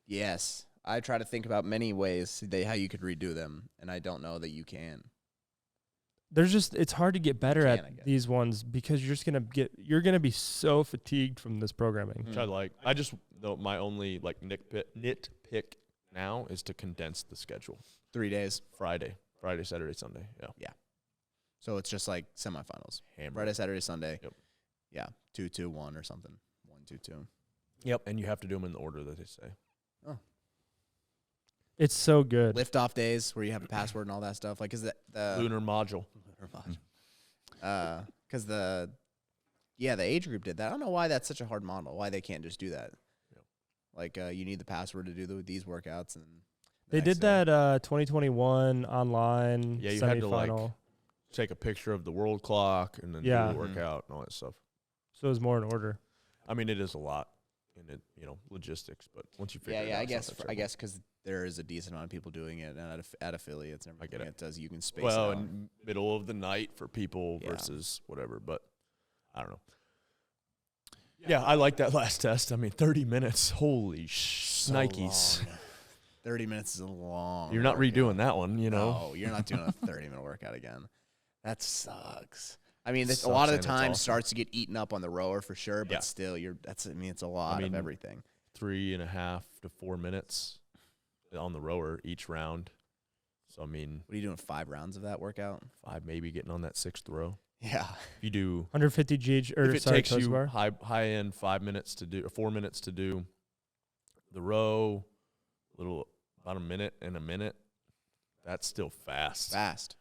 yes. I try to think about many ways how you could redo them, and I don't know that you can. It's hard to get better I at guess. these ones because you're gonna be so fatigued from this programming. Which I like. My only like nitpick now is to condense the schedule. 3 days. Friday, Saturday, Sunday. Yeah. So it's just like semifinals. Hammer. Friday, Saturday, Sunday. Yep. Yeah. 2-2-1 or something. 1-2-2. Yep. And you have to do them in the order that they say. It's so good. Lift off days where you have a password and all that stuff. Like, is the Lunar module. because the age group did that. I don't know why that's such a hard model. Why they can't just do that. Yep. Like, you need the password to do these workouts, and They did that 2021 online Yeah, you had to, like, semifinal. Take a picture of the world clock and then do Yeah. the workout and all that stuff. So it was more in order. I mean, it is a lot in it, logistics, but once you figure it out, I it's guess not that I terrible. guess because there is a decent amount of people doing it, and at affiliates and everything, get it. it does. You can space Well, it out. in middle of the night for people Yeah. versus whatever, but I don't know. Yeah, I like that last test. I mean, 30 minutes. Holy Nikes. long. 30 minutes is a long. You're not workout. redoing that one, you know. No, you're not doing a 30-minute workout again. That sucks. I mean, Sucks a lot of and the it's time awesome. starts to get eaten up on the rower for sure, but Yeah. still, it's a lot of everything. 3.5 to 4 minutes on the rower each round. So, I mean, What are you doing, 5 rounds of that workout? 5 maybe getting on that 6th row. Yeah. If you do, 150 GH or if it takes toes you bar. high end 5 minutes to do, or 4 minutes to do the row, about a minute, that's still fast. Fast.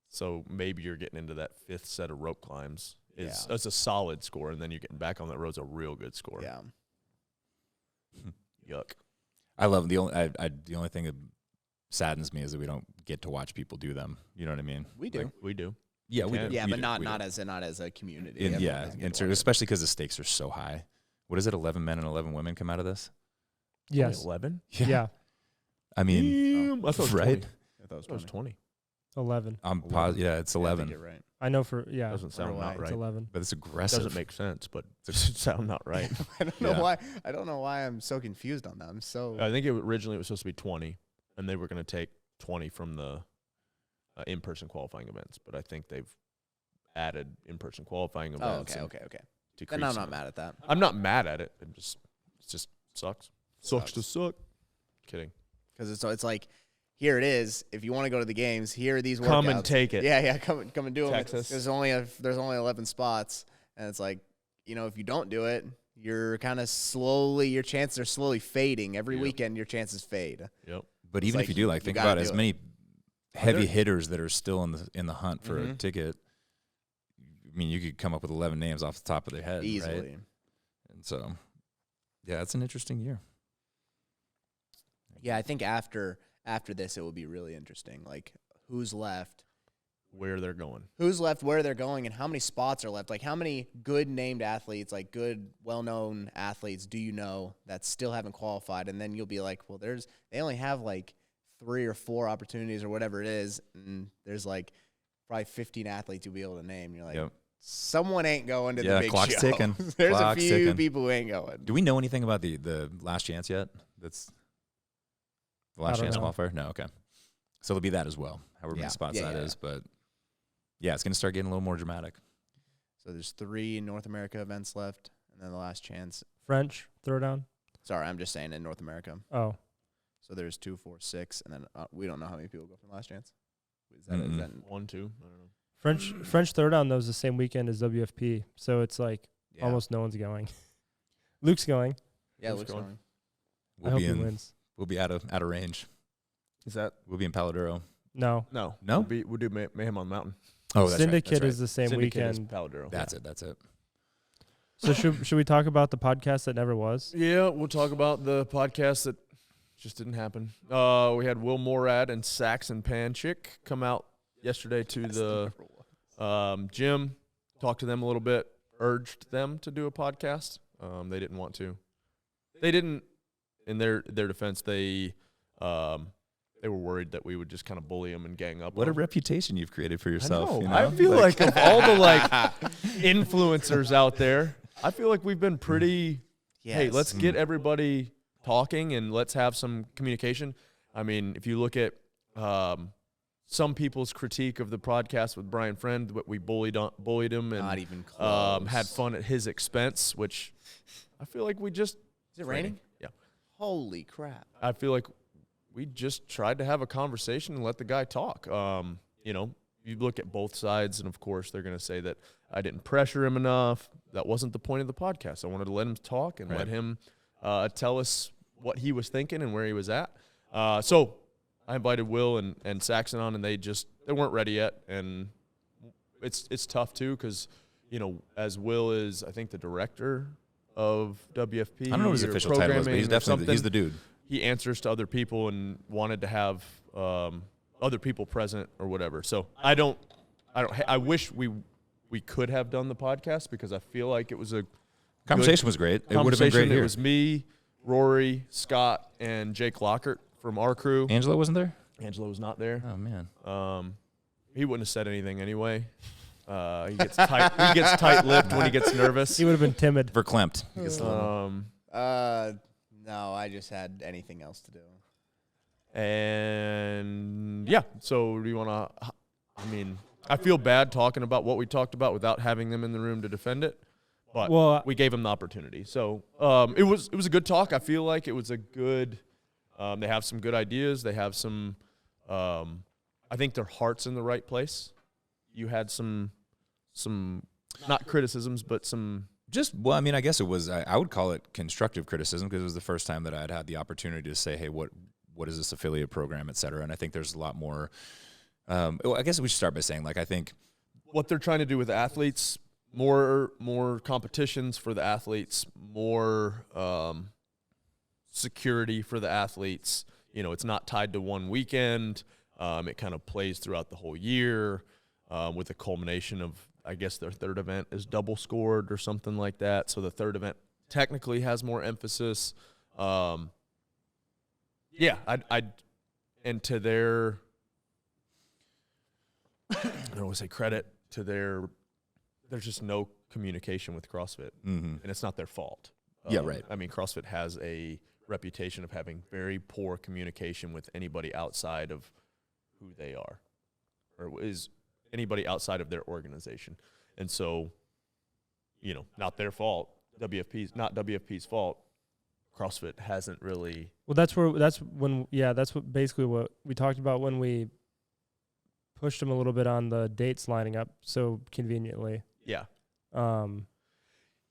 So maybe you're getting into that 5th set of rope climbs. It's Yeah. a solid score, and then you're getting back on that road's a real good score. Yeah. Yuck. I love the only thing that saddens me is that we don't get to watch people do them. You know what I mean? We do. We do. Yeah, we can. do. Yeah, we but do, not we do. as a community. And, Everyone yeah, doesn't get and to so, watch it. especially because the stakes are so high. What is it? 11 men and 11 women come out of this. Yes. 11? Yeah. I mean, I thought it was right? 20. I thought I thought it was 20. 11. I'm positive. Yeah, it's Yeah, I think 11, you're right. I know for Doesn't sound why. not it's right. 11. but it's aggressive. Doesn't make sense, but doesn't sound not right. I don't know Yeah. why. I don't know why I'm so confused on that. I'm so. I think originally it was supposed to be 20, and they were going to take 20 from the in-person qualifying events. But I think they've added in-person qualifying Oh, events. okay. and Then decreased I'm some not of mad at that. I'm not mad at it. It just sucks. Sucks to Sucks. suck. Kidding. Because it's like, here it is. If you want to go to the games, here are these workouts. Come and take it. Yeah, come and do them. Texas. There's only 11 spots, and it's like, if you don't do it, you're kind of your chances are slowly fading. Every Yep. weekend, your chances fade. Yep. But It's even like if you do, you think gotta about it, do as it. many heavy There- hitters that are still in the hunt for a Mhm. ticket. I mean, you could come up with 11 names off the top of their head, Easily. right? And so, yeah, it's an interesting year. Yeah, I think after this, it will be really interesting. Like, who's left? Where they're going. Where they're going, and how many spots are left? Like, how many good named athletes, like good, well-known athletes, do you know that still haven't qualified? And then you'll be like, well, they only have like 3 or 4 opportunities or whatever it is, and there's like probably 15 athletes you'll be able to name. You're like, Yep. someone ain't going to Yeah, the big clock's show. ticking. There's Clock's a few ticking. people who ain't going. Do we know anything about the last chance yet? That's the last I don't chance know. qualifier? No, okay. So there'll be that as well, however Yeah. many spots Yeah, that yeah. is. But yeah, it's going to start getting a little more dramatic. So there's 3 North America events left, and then the last chance. French throwdown. Sorry, I'm just saying in North America. Oh, So there's 2, 4, 6, and then we don't know how many people go from last chance. Is that, Mm-mm. 1, 2. I don't know. French throwdown though is the same weekend as WFP, so it's like yeah. almost no one's going. Luke's going. Yeah, Who's Luke's going? going. I hope he We'll wins. be out of range. Is that? We'll be in Paladuro. No, No. No? We'll do Mayhem on the Mountain. Oh, that's Syndicate right. That's is the same Syndicate is weekend. Paladuro. That's it. That's it. So should we talk about the podcast that never was? Yeah, we'll talk about the podcast that just didn't happen. We had Will Morad and Saxon Panchik come out yesterday to the gym, talked to them a little bit, urged them to do a podcast. They didn't want to. They didn't. In their defense, they were worried that we would just kind of bully them and gang up. What a on 'em. reputation you've created for yourself. I know. You know? I feel like of all the influencers out there, I feel like we've been pretty. Hey, let's get everybody talking and let's have some communication. I mean, if you look at some people's critique of the podcast with Brian Friend, what we bullied him and Not even close. had fun at his expense, which I feel like we just. Is it raining? Yeah. Holy crap. I feel like we just tried to have a conversation and let the guy talk. You look at both sides, and of course they're going to say that I didn't pressure him enough. That wasn't the point of the podcast. I wanted to let him talk and let him tell us what he was thinking and where he was at. So I invited Will and Saxon on, and they weren't ready yet. And it's tough too because, as Will is, I think, the director of WFP. I don't know what his or official title is, but programming he's or definitely something. the dude. He answers to other people and wanted to have other people present or whatever. So I wish we could have done the podcast because I feel like it was a Conversation was great. It would have been great It here. was me, Rory, Scott, and Jake Lockert from our crew. Angela wasn't there? Angela was not there. Oh, man. He wouldn't have said anything anyway. He gets tight. He gets tight-lipped when he gets nervous. He would have been timid. Verklempt. No, I just had anything else to do. And yeah, so do you want to? I mean, I feel bad talking about what we talked about without having them in the room to defend it, but we gave them the opportunity. So it was a good talk. I feel like it was a good. They have some good ideas. They have some. I think their heart's in the right place. You had some not criticisms, but some. Well, I mean, I guess it was. I would call it constructive criticism because it was the first time that I had the opportunity to say, "Hey, what is this affiliate program, et cetera?" And I think there's a lot more. I guess we should start by saying, like, I think what they're trying to do with athletes, more competitions for the athletes, more security for the athletes. You know, it's not tied to one weekend. It kind of plays throughout the whole year with the culmination of, I guess, their third event is double scored or something like that. So the third event technically has more emphasis. Yeah, and to their, I don't want to say credit to there's just no communication with CrossFit, and it's not their fault. Yeah, right. I mean, CrossFit has a reputation of having very poor communication with anybody outside of who they are, or is anybody outside of their organization. And so, you know, not their fault. Not WFP's fault. CrossFit hasn't really. Well, that's what basically what we talked about when we pushed them a little bit on the dates lining up so conveniently. Yeah.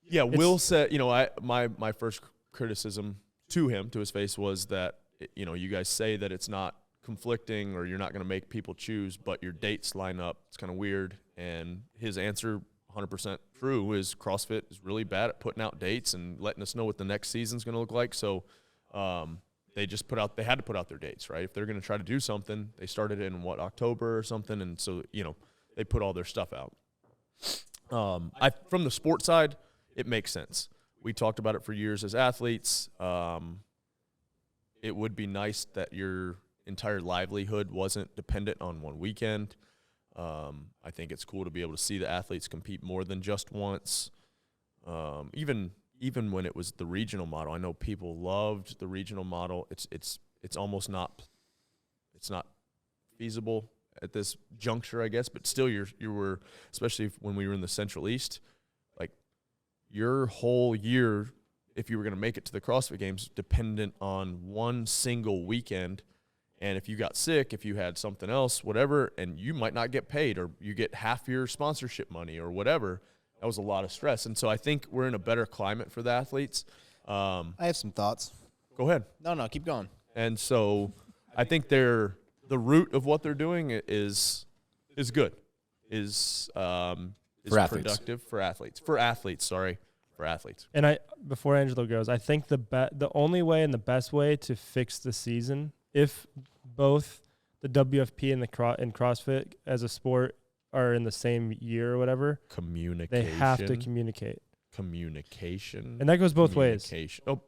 Yeah, Will said, you know, my first criticism to his face was that, you know, you guys say that it's not conflicting or you're not going to make people choose, but your dates line up. It's kind of weird. And his answer, 100% true, is CrossFit is really bad at putting out dates and letting us know what the next season's going to look like. So they had to put out their dates, right? If they're going to try to do something, they started in October or something. And so, you know, they put all their stuff out. From the sports side, it makes sense. We talked about it for years as athletes. It would be nice that your entire livelihood wasn't dependent on one weekend. I think it's cool to be able to see the athletes compete more than just once. Even when it was the regional model, I know people loved the regional model. It's almost not feasible at this juncture, I guess. But still, you were, especially when we were in the Central East, like your whole year, if you were going to make it to the CrossFit Games, dependent on one single weekend. And if you got sick, if you had something else, whatever, and you might not get paid or you get half your sponsorship money or whatever, that was a lot of stress. And so I think we're in a better climate for the athletes. I have some thoughts. Go ahead. No, keep going. And so I think the root of what they're doing is good, is productive for athletes. For athletes. And before Angelo goes, I think the only way and the best way to fix the season, if both the WFP and and CrossFit as a sport are in the same year or whatever, they have to communicate. Communication. And that goes both ways. Oh,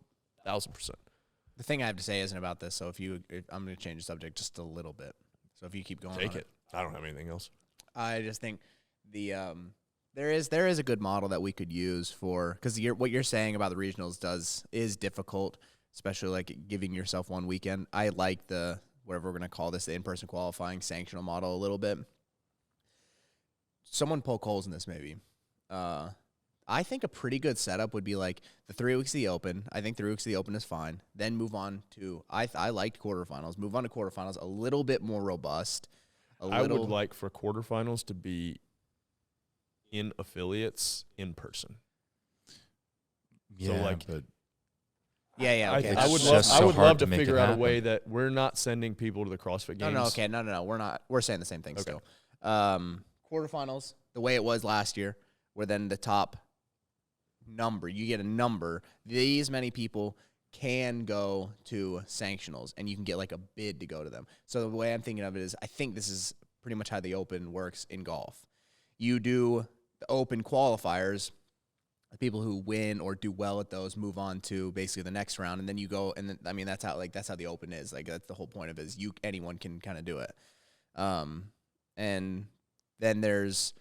1,000%. The thing I have to say isn't about this, so I'm going to change the subject just a little bit. So if you keep going, take it. I don't have anything else. I just think there is a good model that we could use because what you're saying about the regionals is difficult, especially like giving yourself one weekend. I like the whatever we're going to call this, the in-person qualifying sanctional model a little bit. Someone poke holes in this maybe. I think a pretty good setup would be like the 3 weeks of the Open. I think 3 weeks of the Open is fine. Then move on to I liked quarterfinals. Move on to quarterfinals, a little bit more robust. I would like for quarterfinals to be in affiliates in person. Yeah, so like, yeah. Okay. I would love to figure out a way that we're not sending people to the CrossFit Games. No. We're not. We're saying the same thing still. Quarterfinals, the way it was last year, where then the top number, you get a number. These many people can go to sanctionals, and you can get like a bid to go to them. So the way I'm thinking of it is, I think this is pretty much how the Open works in golf. You do the Open qualifiers. The people who win or do well at those move on to basically the next round, and then you go. And then, I mean, that's how the Open is. Like that's the whole point of it. Is anyone can kind of do it. And then there's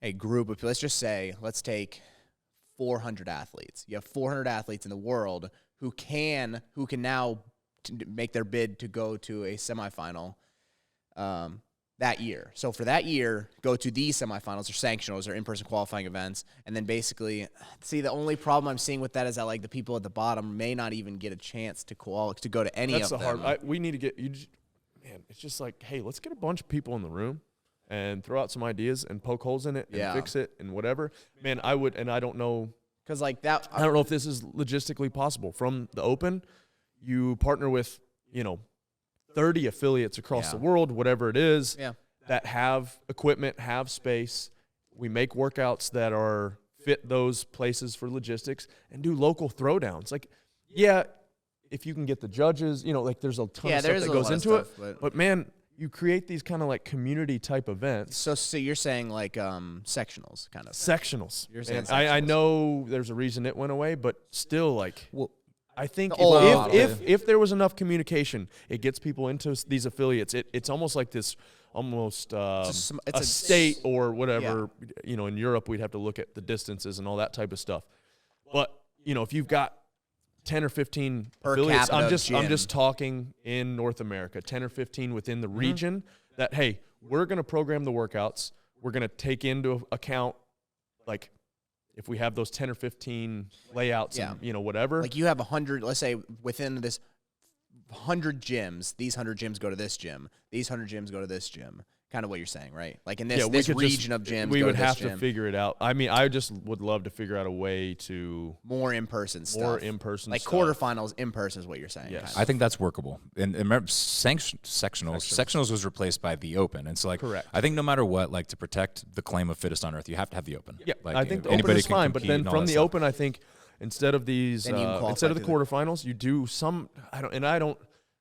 a group of, let's take 400 athletes. You have 400 athletes in the world who can now make their bid to go to a semifinal that year. So for that year, go to these semifinals or sanctionals or in-person qualifying events, and then basically, see, the only problem I'm seeing with that is that like the people at the bottom may not even get a chance to go to any That's of the them. hard. We need to get man. It's just like, hey, let's get a bunch of people in the room and throw out some ideas and poke holes in it and fix it and whatever. Man, I would, and I don't know. Because like that, I don't know if this is logistically possible. From the Open, you partner with, 30 affiliates across the world, whatever it is, that have equipment, have space. We make workouts that are fit those places for logistics and do local throwdowns. Like, if you can get the judges, like there's a ton of stuff that goes into it. But man, you create these kind of like community type events. So you're saying like sectionals kind of. Sectionals. You're saying and I know there's a reason it went away, but still like, I think if there was enough communication, it gets people into these affiliates. It's almost like this almost it's a state or whatever. In Europe, we'd have to look at the distances and all that type of stuff. But, if you've got 10 or 15 affiliates, I'm just talking in North America, 10 or 15 within the region that, hey, we're going to program the workouts. We're going to take into account, like, if we have those 10 or 15 layouts and, whatever. Like you have 100, let's say within this 100 gyms, these 100 gyms go to this gym. These 100 gyms go to this gym. Kind of what you're saying, right? Like in this region of gyms, we would have to figure it out. I mean, I just would love to figure out a way to more in-person stuff. Like stuff. Quarterfinals in person is what you're saying. Yes. Kind of. I think that's workable. And remember, sectionals was replaced by the Open, and so like, correct. I think no matter what, like to protect the claim of fittest on earth, you have to have the Open. Yeah, like, I think the Open is fine, but then from the Open, I think instead of these, instead of the quarterfinals, you do some.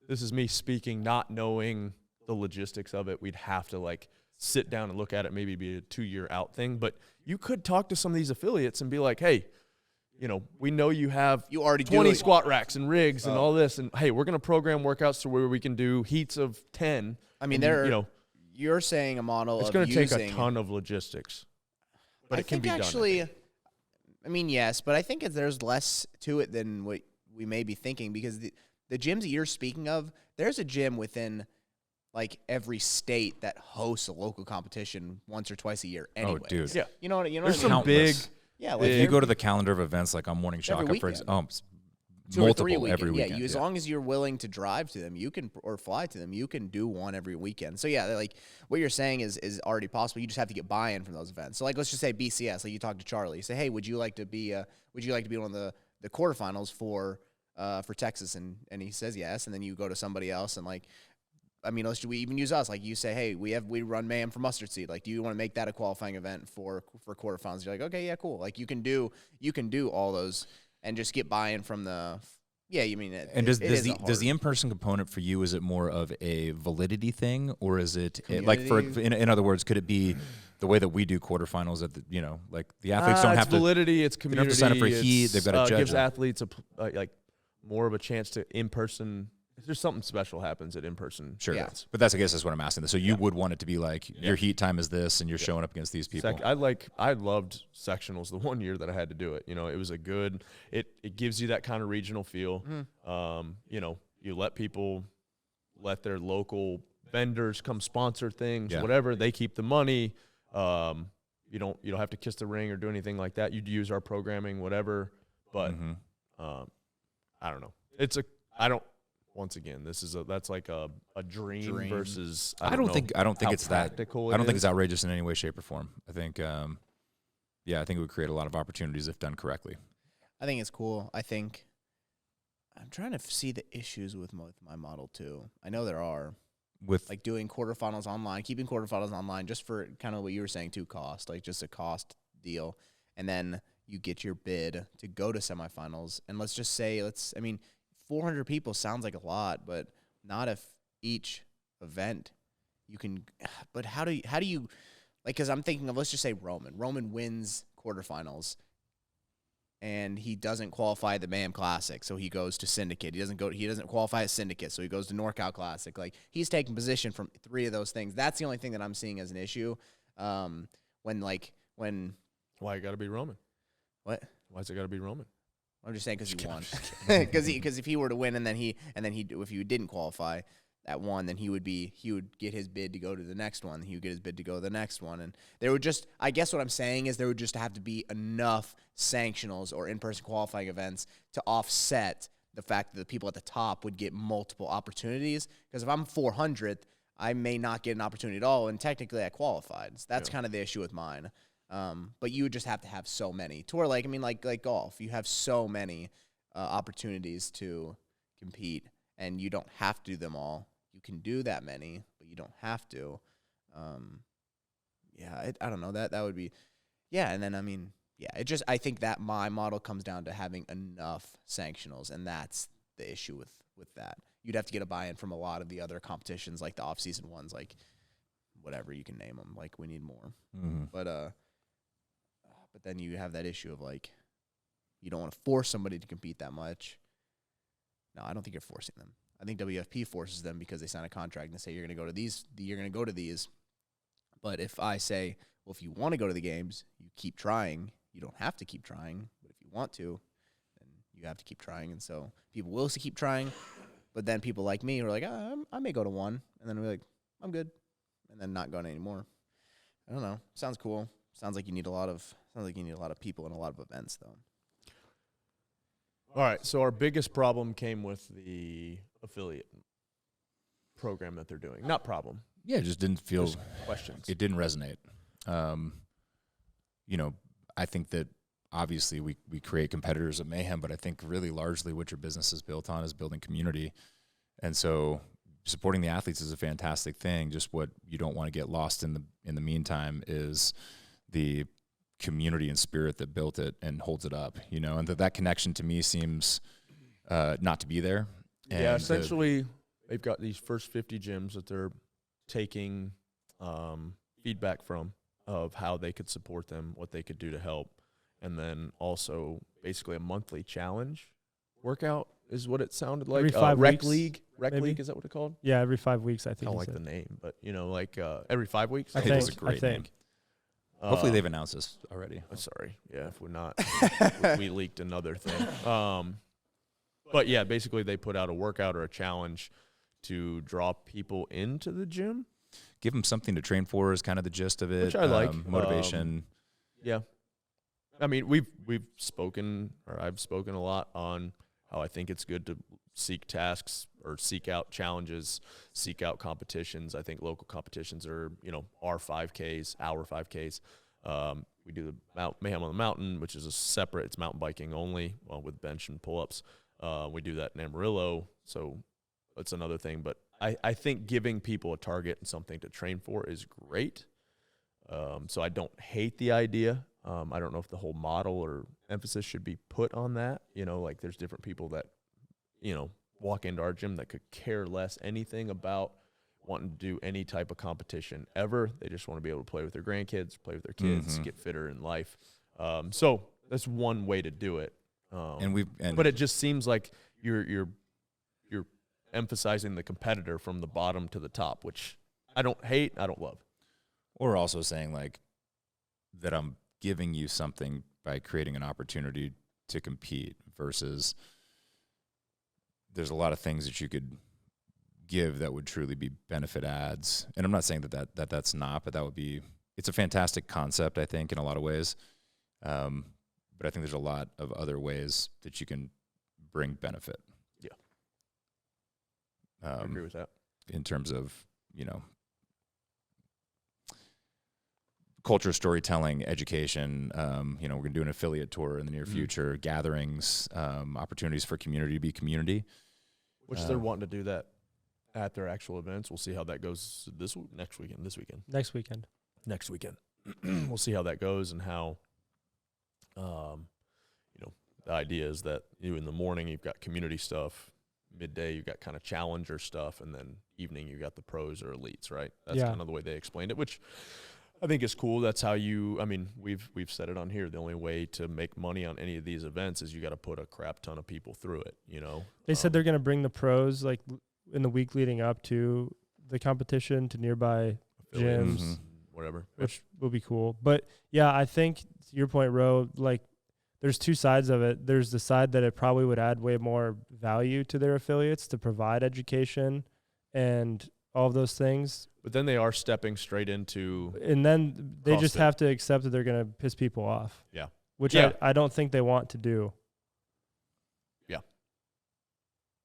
This is me speaking, not knowing the logistics of it. We'd have to like sit down and look at it, maybe be a 2-year out thing. But you could talk to some of these affiliates and be like, hey, we know you have 20 squat racks and rigs and all this. And, hey, we're going to program workouts to where we can do heats of 10. I mean, you're saying a model it's going to take a ton of logistics. But it can be done. I mean, yes, but I think there's less to it than what we may be thinking because the gyms that you're speaking of, there's a gym within – like every state that hosts a local competition once or twice a year anyway. Oh, dude. Yeah. You know what There's I mean? some big. Yeah. Like if you go to the calendar of events like on Morning Shock, for example, multiple every weekend. Yeah, as long as you're willing to drive to them, you can, or fly to them, you can do one every weekend. So yeah, like what you're saying is already possible. You just have to get buy-in from those events. So like, let's just say BCS, like you talk to Charlie, you say, hey, would you like to be on the quarterfinals for Texas? And he says yes. And then you go to somebody else and like, I mean, we even use us. Like you say, hey, we run Mayhem for Mustard Seed. Like, do you want to make that a qualifying event for quarterfinals? You're like, okay, yeah, cool. Like you can do all those and just get buy-in from the. Yeah, you mean it. And does the in-person component for you, is it more of a validity thing, or is it like in other words, could it be the way that we do quarterfinals at the like the athletes don't have to validity, it's community, they don't have to sign up for heat, they've got to judge. Gives athletes like more of a chance to in-person. If there's something special happens at in-person events. But I guess that's what I'm asking. So you would want it to be like your heat time is this, and you're showing up against these people. I loved sectionals the one year that I had to do it. It was a good. It gives you that kind of regional feel. You let their local vendors come sponsor things, whatever. They keep the money. You don't have to kiss the ring or do anything like that. You'd use our programming, whatever. But I don't know. Once again, that's like a dream versus. I don't think it's that. I don't think it's outrageous in any way, shape, or form. I think, I think it would create a lot of opportunities if done correctly. I think it's cool. I'm trying to see the issues with my model too. I know there are with like doing quarterfinals online, keeping quarterfinals online, just for kind of what you were saying too, cost, like just a cost deal, and then you get your bid to go to semifinals, and let's just say 400 people sounds like a lot, but not if each event you can. But how do you like? Because I'm thinking of, let's just say Roman wins quarterfinals, and he doesn't qualify the Mayhem Classic, so he goes to Syndicate. He doesn't qualify as Syndicate, so he goes to NorCal Classic. Like he's taking position from 3 of those things. That's the only thing that I'm seeing as an issue. When when Why it got to be Roman? what? Why's it got to be Roman? I'm just saying because he won. Because if he were to win and then if he didn't qualify at one, then he would get his bid to go to the next one. He would get his bid to go to the next one, and there would just, I guess what I'm saying is there would just have to be enough sanctionals or in-person qualifying events to offset the fact that the people at the top would get multiple opportunities. Because if I'm 400th, I may not get an opportunity at all, and technically I qualified. So that's kind of the issue with mine. But you would just have to have so many. To where, like golf, you have so many opportunities to compete, and you don't have to do them all. You can do that many, but you don't have to. I don't know. That would be, and then, I think that my model comes down to having enough sanctionals, and that's the issue with that. You'd have to get a buy-in from a lot of the other competitions, like the off-season ones, like whatever you can name them. Like, we need more. Mm-hmm. But then you have that issue of, like, you don't want to force somebody to compete that much. No, I don't think you're forcing them. I think WFP forces them because they sign a contract and say you're going to go to these, you're going to go to these. But if I say, well, if you want to go to the games, you keep trying. You don't have to keep trying, but if you want to, then you have to keep trying. And so people will keep trying, but then people like me who are like, I may go to one, and then we're like, I'm good, and then not going anymore. I don't know. Sounds cool. Sounds like you need a lot of people and a lot of events, though. All right, so our biggest problem came with the affiliate program that they're doing. Not problem. Yeah, it just didn't feel. Just questions. It didn't resonate. I think that obviously we create competitors at Mayhem, but I think really largely what your business is built on is building community. And so supporting the athletes is a fantastic thing. Just what you don't want to get lost in the meantime is the community and spirit that built it and holds it up, and that connection to me seems not to be there. And yeah, essentially they've got these first 50 gyms that they're taking feedback from of how they could support them, what they could do to help, and then also basically a monthly challenge workout is what it sounded like. Every 5 Rec weeks, league, maybe? league, is that what it's called? Yeah, every 5 weeks, I I think. don't like the name, but every 5 weeks. I think think it's a great name. Hopefully they've announced this already. Sorry, yeah, if we're not, we leaked another thing. But yeah, basically they put out a workout or a challenge to draw people into the gym. Give them something to train for is kind of the gist of it. Which I like. Motivation. Yeah. I mean, we've spoken, or I've spoken a lot on how I think it's good to seek tasks or seek out challenges, seek out competitions. I think local competitions are, our 5Ks, our 5Ks. We do the Mayhem on the Mountain, which is it's mountain biking only, with bench and pull-ups. We do that in Amarillo, so that's another thing. But I think giving people a target and something to train for is great. So I don't hate the idea. I don't know if the whole model or emphasis should be put on that. Like there's different people that, walk into our gym that could care less anything about wanting to do any type of competition ever. They just want to be able to play with their grandkids, play with their kids, get fitter in life. So that's one way to do it. But it just seems like you're emphasizing the competitor from the bottom to the top, which I don't hate, I don't love. Or also saying like that I'm giving you something by creating an opportunity to compete versus there's a lot of things that you could give that would truly be benefit ads. And I'm not saying that's not, but it's a fantastic concept, I think, in a lot of ways. But I think there's a lot of other ways that you can bring benefit. Yeah. I agree with that. In terms of, culture, storytelling, education. We're going to do an affiliate tour in the near future, gatherings, opportunities for community to be community. Which they're wanting to do that at their actual events. We'll see how that goes next weekend. We'll see how that goes and how, the idea is that in the morning you've got community stuff, midday you've got kind of challenger stuff, and then evening you got the pros or elites, right? That's kind of the way they explained it, which I think is cool. That's how we've said it on here. The only way to make money on any of these events is you got to put a crap ton of people through it, They said they're going to bring the pros in the week leading up to the competition to nearby gyms. whatever. which will be cool. But yeah, I think to your point, Ro, like there's two sides of it. There's the side that it probably would add way more value to their affiliates to provide education and all of those things. But then they are stepping straight into And then they just CrossFit. have to accept that they're going to piss people off. Yeah. Which Yeah. I don't think they want to do. Yeah.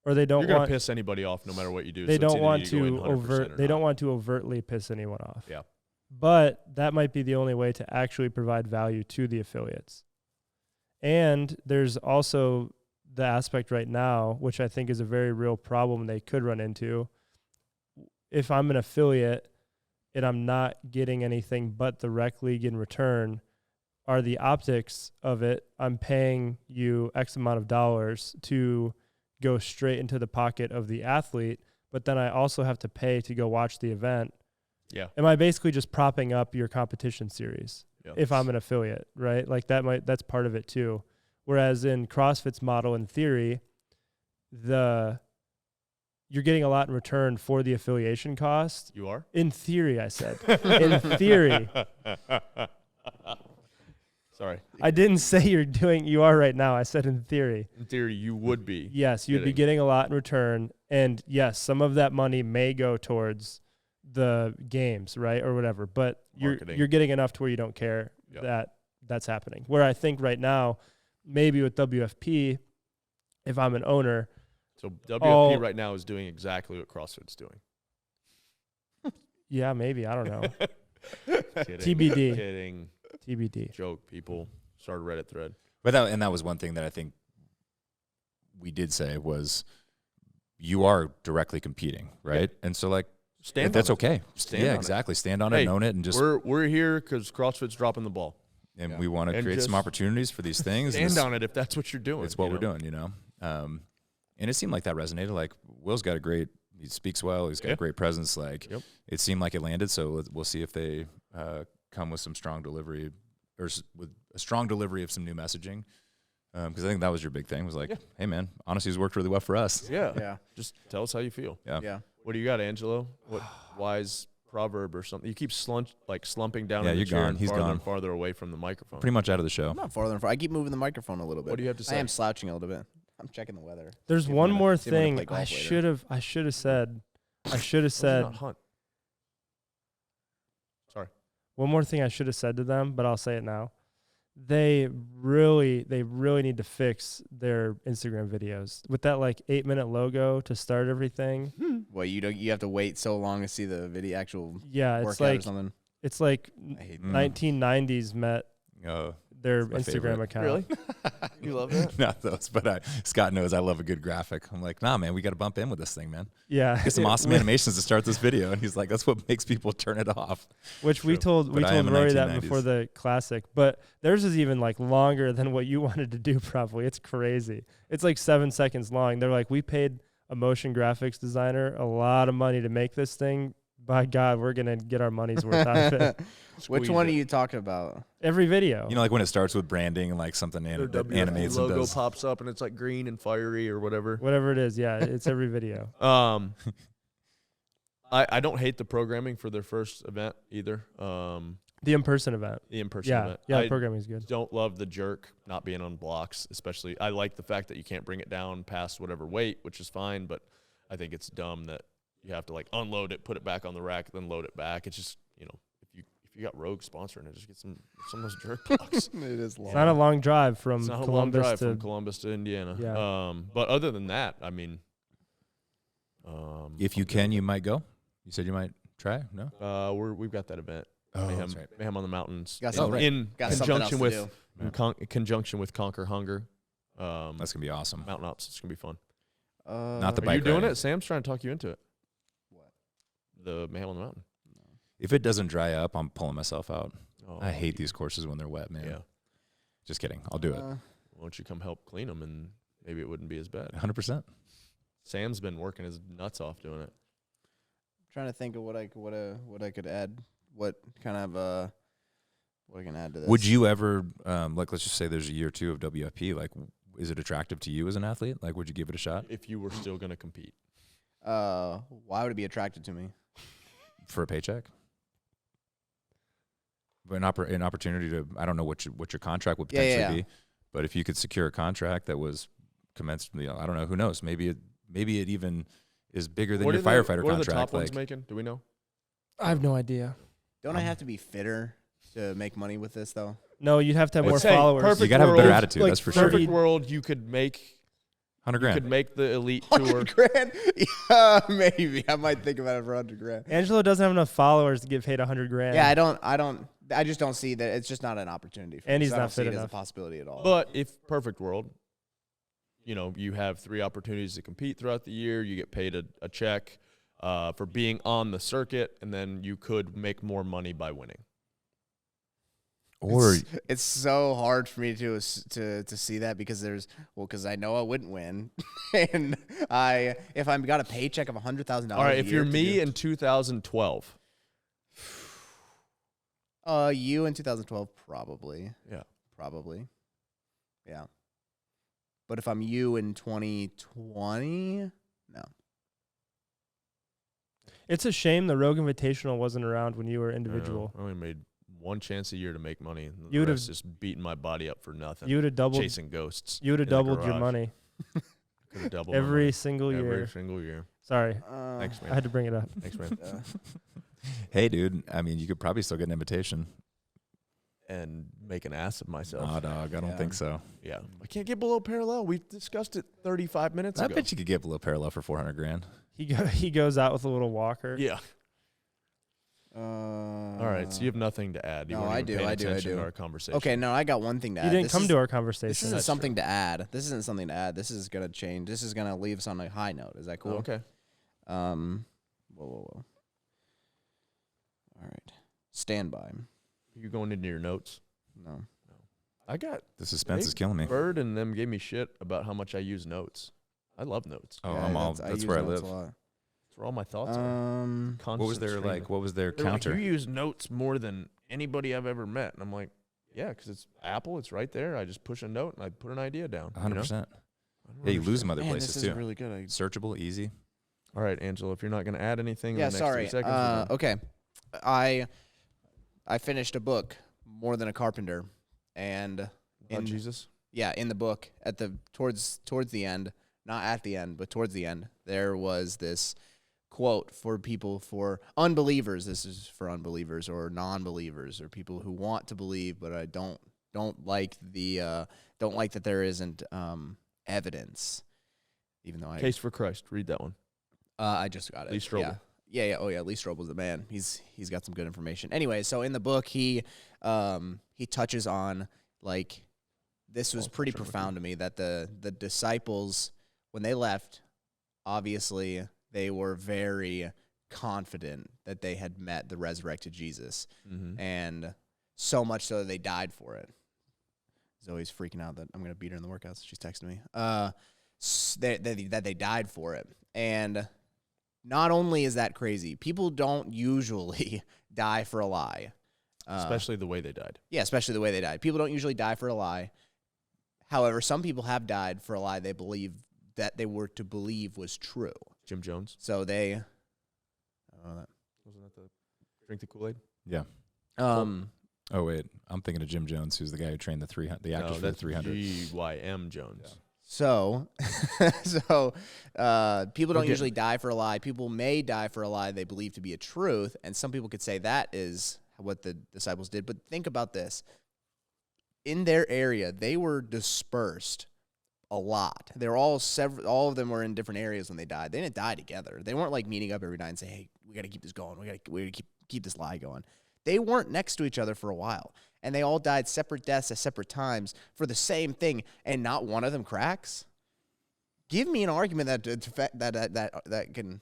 Or they don't you're gonna want piss anybody off no matter what you do. they so it's don't either want you go in to 100% or they don't not. want to overtly piss anyone off. Yeah. But that might be the only way to actually provide value to the affiliates. And there's also the aspect right now, which I think is a very real problem they could run into. If I'm an affiliate and I'm not getting anything but the rec league in return, are the optics of it, I'm paying you X amount of dollars to go straight into the pocket of the athlete, but then I also have to pay to go watch the event. Yeah. Am I basically just propping up your competition series Yeah. if I'm an affiliate, right? Like that's part of it too. Whereas in CrossFit's model, in theory, you're getting a lot in return for the affiliation cost. You are? In theory, I said. In theory. Sorry. I didn't say you are right now. I said in theory. In theory, you would be. Yes, you'd be getting a lot in return. And yes, some of that money may go towards the games, right? Or whatever. But Marketing. you're getting enough to where you don't care Yep. that that's happening. Where I think right now, maybe with WFP, if I'm an owner, So WFP right now is doing exactly what CrossFit's doing. yeah, maybe. I don't know. Kidding. TBD. Kidding. TBD. Joke, people. Start a Reddit thread. But that was one thing that I think we did say was you are directly competing, right? And so like that's okay. Stand yeah, on it. exactly. Stand on it, Hey, and own it, and just We're here because CrossFit's dropping the ball. and we want to And create some just opportunities for these things. Stand on it if that's what you're doing. It's what you we're know? doing, and it seemed like that resonated. Like Will's got he speaks well. He's got a great presence. Like it seemed like it landed. So we'll see if they come with some strong delivery with a strong delivery of some new messaging. Because I think that was your big thing. Was like, hey man, honesty's worked really well for us. Yeah. Yeah. Just tell us how you feel. Yeah. Yeah. What do you got, Angelo? What wise proverb or something? You keep slumping down Yeah, in the you're chair gone. and He's farther gone. and farther away from the microphone. Pretty much out of the show. I'm not farther in front. I keep moving the microphone a little bit. What do you have to say? I am slouching a little bit. I'm checking the weather. There's See if one I'm gonna- more see if I'm gonna thing play golf I later. should have said. I should have Those are said not hunt. Sorry. one more thing I should have said to them, but I'll say it now. They really need to fix their Instagram videos with that like 8-minute logo to start everything. Well, you have to wait so long to see the video actual Yeah, it's workout or like something. it's like I hate 1990s met their my Instagram favorite. account. Really? You love that? Not those, but Scott knows I love a good graphic. I'm like, nah, man, we got to bump in with this thing, man. Yeah, Get some awesome animations to start this video. And he's like, that's what makes people turn it off. Which we told But I am a Rory that 1990s. before the classic, but theirs is even like longer than what you wanted to do. Probably it's crazy. It's like 7 seconds long. They're like, we paid a motion graphics designer a lot of money to make this thing. By God, we're gonna get our money's worth out of it. Which Squeeze one it. are you talking about? Every video. You know, like when it starts with branding and like something Their that WFP animates and logo does. pops up and it's like green and fiery or whatever. Whatever it is, yeah, it's every video. I don't hate the programming for their first event either. The in-person event. The in-person Yeah, event. yeah, I the programming is good. don't love the jerk not being on blocks, especially. I like the fact that you can't bring it down past whatever weight, which is fine, but I think it's dumb that you have to like unload it, put it back on the rack, then load it back. It's just, if you got Rogue sponsoring it, just get some of those jerk blocks. It is long. It's not a long drive from It's not a long Columbus drive to from Columbus to Indiana. Yeah. But other than that, I mean, If you can, you might go. You said you might try? No? we've got that event. Oh, Mayhem, that's right. Mayhem on the Mountains. Got in- something- in got something else conjunction to with do. conjunction with Conquer Hunger. That's going to be awesome. Mountain Ops. It's gonna be fun. Not the Are bike you doing riding. it? Sam's trying to talk you into it. What? The Mayhem on the Mountain. If it doesn't dry up, I'm pulling myself out. Oh, I hate these courses when they're wet, man. Yeah. Just kidding. I'll do it. Why don't you come help clean them and maybe it wouldn't be as bad. 100%. Sam's been working his nuts off doing it. Trying to think of what I could add. What kind of what I can add to this? Would you ever, like, let's just say there's a year or two of WFP. Like, is it attractive to you as an athlete? Like, would you give it a shot If you were still gonna compete. Why would it be attracted to me? for a paycheck? an opportunity to, I don't know what your contract would Yeah, potentially yeah. be, but if you could secure a contract that was commenced, I don't know, who knows? Maybe it even is bigger than your firefighter what contract. What are the top ones like, making? Do we know? I have no idea. Don't I have to be fitter to make money with this though? No, you'd have to have more Let's say followers. perfect you gotta have a better world, attitude, like that's for sure. Perfect world, you could make 100 you grand. could make the elite tour. 100 grand? Yeah, maybe. I might think about it for 100 grand. Angelo doesn't have enough followers to get paid 100 grand. Yeah, I just don't see that. It's just not an opportunity for me. And he's So I not don't see fit it as enough. a possibility at all. But if perfect world, you have 3 opportunities to compete throughout the year. You get paid a check for being on the circuit, and then you could make more money by winning. Or it's so hard for me to see that because because I know I wouldn't win, and if I got a paycheck of $100,000. All right, if you're me in 2012, you in 2012 probably. Yeah. Probably. Yeah. But if I'm you in 2020, no. It's a shame the Rogue Invitational wasn't around when you were individual. I only made one chance a year to make money. And You the would've- rest just beating my body up for nothing. You would have doubled. chasing ghosts. You would have in the doubled your garage. money Could've doubled my every money. single every year. single year. Sorry, Thanks, man. I had to bring it up. Thanks, man. hey, dude, I mean, you could probably still get an invitation. And make an ass of myself. Nah, dog, I don't think so. Yeah, I can't get below parallel. We discussed it 35 minutes I ago. bet you could get below parallel for 400 grand. He goes out with a little walker. Yeah. All All right, so you have nothing to add. You no, weren't I even do, paying I do, I attention do. to our conversation. Okay, no, I got one thing to add. You didn't This come is- to our This conversation. isn't That's something to add. This isn't something to add. This is gonna change. This is gonna leave us on a high note. Is that cool? Oh, okay. Whoa. All right. Stand by. You going into your notes? No. I got The suspense is killing me. Bird and them gave me shit about how much I use notes. I love notes. Oh, Yeah, that's use where I notes live. a lot. That's where all my thoughts are. What was their What was their They're like, counter? you use notes more than anybody I've ever met. And I'm like, yeah, because it's Apple. It's right there. I just push a note and I put an idea down. 100%. I don't Yeah, you lose them understand. other Man, places this is too. really good. Searchable, easy. All right, Angela, if you're not going to add anything Yeah, in the next sorry. 3 seconds, we're done. Okay. I finished a book, More Than a Carpenter, and About Jesus? in the book towards the end, not at the end, but towards the end, there was this quote for unbelievers. This is for unbelievers or non-believers or people who want to believe, but I don't like that there isn't evidence. Even though Case for Christ. Read that one. I just got it. Lee Strobel. Yeah. Oh yeah, Lee Strobel's the man. He's got some good information. Anyway, so in the book he touches on, like, this was pretty profound to me, that the disciples, when they left, obviously they were very confident that they had met the resurrected Jesus, and so much so that they died for it. Zoe's freaking out that I'm going to beat her in the workouts. She's texting me. That they died for it. And not only is that crazy, people don't usually die for a lie. Especially the way they died. Yeah, especially the way they died. People don't usually die for a lie. However, some people have died for a lie they were to believe was true. Jim Jones. So they... Wasn't that the drink the Kool-Aid? Yeah. Oh wait, I'm thinking of Jim Jones, who's the guy who trained the 300, the actors No, for the that's 300. GYM Jones. So people don't usually die for a lie. People may die for a lie they believe to be a truth, and some people could say that is what the disciples did. But think about this. In their area, they were dispersed a lot. They were all of them were in different areas when they died. They didn't die together. They weren't like meeting up every night and say, "Hey, we got to keep this going. We got to keep this lie going." They weren't next to each other for a while, and they all died separate deaths at separate times for the same thing, and not one of them cracks. Give me an argument that can.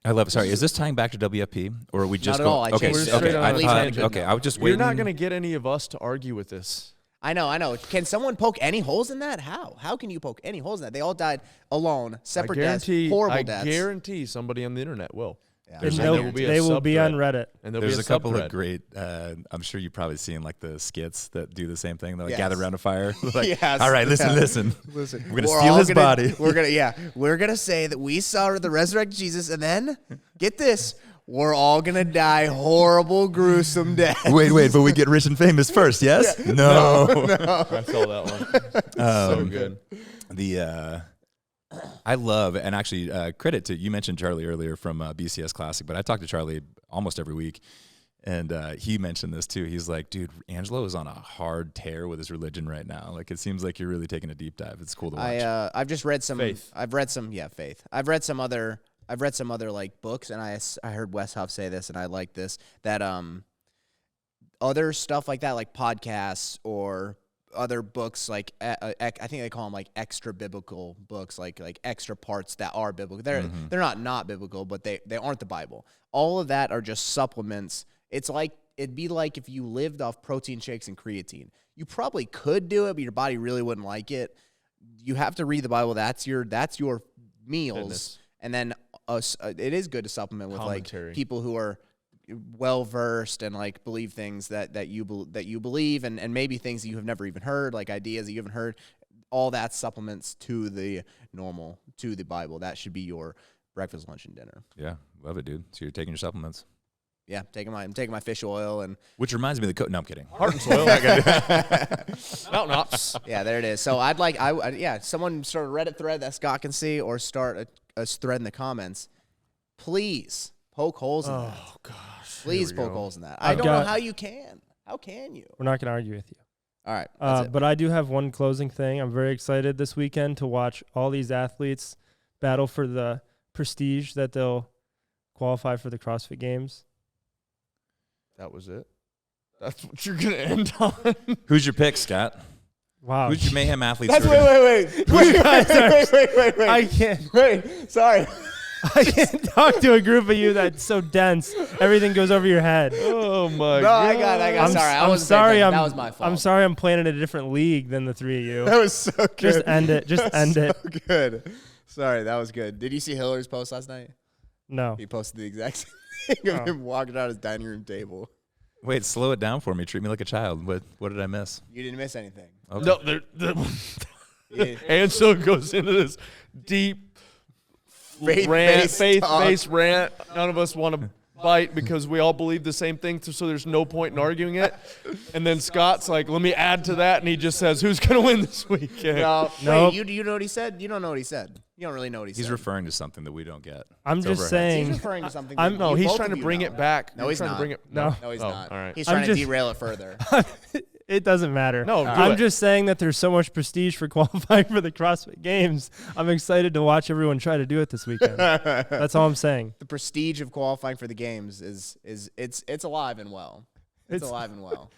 I love it. Sorry, is this tying back to WFP, or are we just Not at all. I okay? changed it. Straight on I a thought, tangent. okay, I was just waiting. You're not going to get any of us to argue with this. I know. Can someone poke any holes in that? How? How can you poke any holes in that? They all died alone, separate deaths, horrible deaths. I guarantee somebody on the internet will. Yeah. And There will be a they will be on subthread. Reddit. And there'll There's be a couple subthread. of great. I'm sure you've probably seen like the skits that do the same thing. They like Yes. gather around a fire. Like, Yes, all right, listen. Listen, We're gonna we're steal all his gonna- body. We're gonna say that we saw the resurrected Jesus, and then get this: we're all gonna die horrible, gruesome deaths. Wait, but we get rich and famous first, yes? No. I saw that one. So good. I love, and actually credit to, you mentioned Charlie earlier from BCS Classic, but I talk to Charlie almost every week, and he mentioned this too. He's like, dude, Angelo is on a hard tear with his religion right now. Like, it seems like you're really taking a deep dive. It's cool to watch. I've just read some. Faith. I've read some. Yeah, faith. I've read some other like books, and I heard Wes Huff say this, and I like this, that other stuff like that, like podcasts or other books, like I think they call them like extra biblical books, like extra parts that are biblical. They're not biblical, but they aren't the Bible. All of that are just supplements. It'd be like if you lived off protein shakes and creatine. You probably could do it, but your body really wouldn't like it. You have to read the Bible. That's your meals. Goodness. And then it is good to supplement with Commentary. like people who are well versed and like believe things that you believe, and maybe things that you have never even heard, like ideas that you haven't heard. All that supplements to the Bible. That should be your breakfast, lunch, and dinner. Yeah, love it, dude. So you're taking your supplements. Yeah, I'm taking my fish oil, and Which reminds me of the no, I'm kidding. Heart and soil. Mountain Ops. yeah, there it is. So someone start a Reddit thread that Scott can see, or start a thread in the comments. Please poke holes in that. Oh, gosh. Please Here we poke go. holes in that. I don't know how you can. How can you? We're not going to argue with you. All right. That's it. But I do have one closing thing. I'm very excited this weekend to watch all these athletes battle for the prestige that they'll qualify for the CrossFit Games. That was it? That's what you're going to end on? Who's your pick, Scott? Wow. Who's your Mayhem Athletes? That's wait. I can't. Wait. Sorry. I can't talk to a group of you that's so dense. Everything goes over your head. Oh, my No, God. I got. I'm Sorry. I'm sorry. That was my fault. I'm sorry. I'm playing in a different league than the three of you. That was so good. Just end it. Just end it. So good. Sorry, that was good. Did you see Hillary's post last night? No. He posted the exact same thing of him walking out his dining room table. Wait, slow it down for me. Treat me like a child. What did I miss? You didn't miss anything. Okay. No, You- Ansel goes into this deep faith-based rant. None of us want to bite because we all believe the same thing, so there's no point in arguing it. And then Scott's like, let me add to that, and he just says, who's going to win this weekend? No. Nope. Wait, you know what he said? You don't know what he said. You don't really know what he said. He's referring to something that we don't get. I'm It's just over our saying. He's referring to something. I'm- that No, you- he's both trying of to you bring know. it back. No, You're he's trying not. to bring it. No. No, he's Oh, not. all right. He's I'm trying to just- derail it further. It doesn't matter. No, do I'm it. just saying that there's so much prestige for qualifying for the CrossFit Games. I'm excited to watch everyone try to do it this weekend. That's all I'm saying. The prestige of qualifying for the games is it's alive and well. It's alive and well.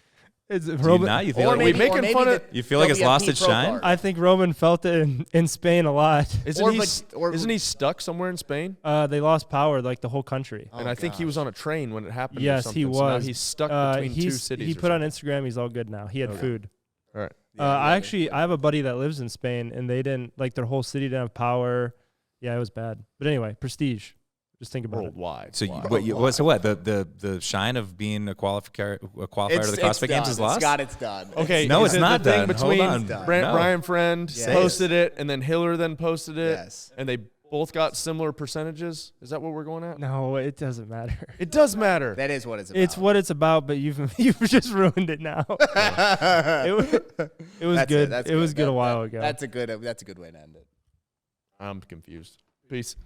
It's Do you Roman. not? You feel Or like maybe making fun of- You feel like it's lost WFP its Pro shine? card. I think Roman felt it in Spain a lot. Isn't he stuck somewhere in Spain? They lost power, like the whole country. Oh, And I think he was on a train when it happened. or Yes, something. he So now was. he's stuck between two cities. He or put on something. Instagram he's all good now. He had food. All right. I have a buddy that lives in Spain, and they didn't, like, their whole city didn't have power. Yeah, it was bad. But anyway, prestige. Just think about it. Worldwide. So Wide. so what? The shine of being a qualifier to the CrossFit Games is lost? Scott, it's done. Okay, No, is it's it not the thing done. between Hold on. Done. No. Brian Friend Yes. posted it, and then Hiller then posted it, Yes. and they both got similar percentages. Is that what we're going at? No, it doesn't matter. It does matter. That is what it's about. It's what it's about, but you've just ruined it now. It was That's good. That's It was good a while ago. That's a good way to end it. I'm confused. Peace.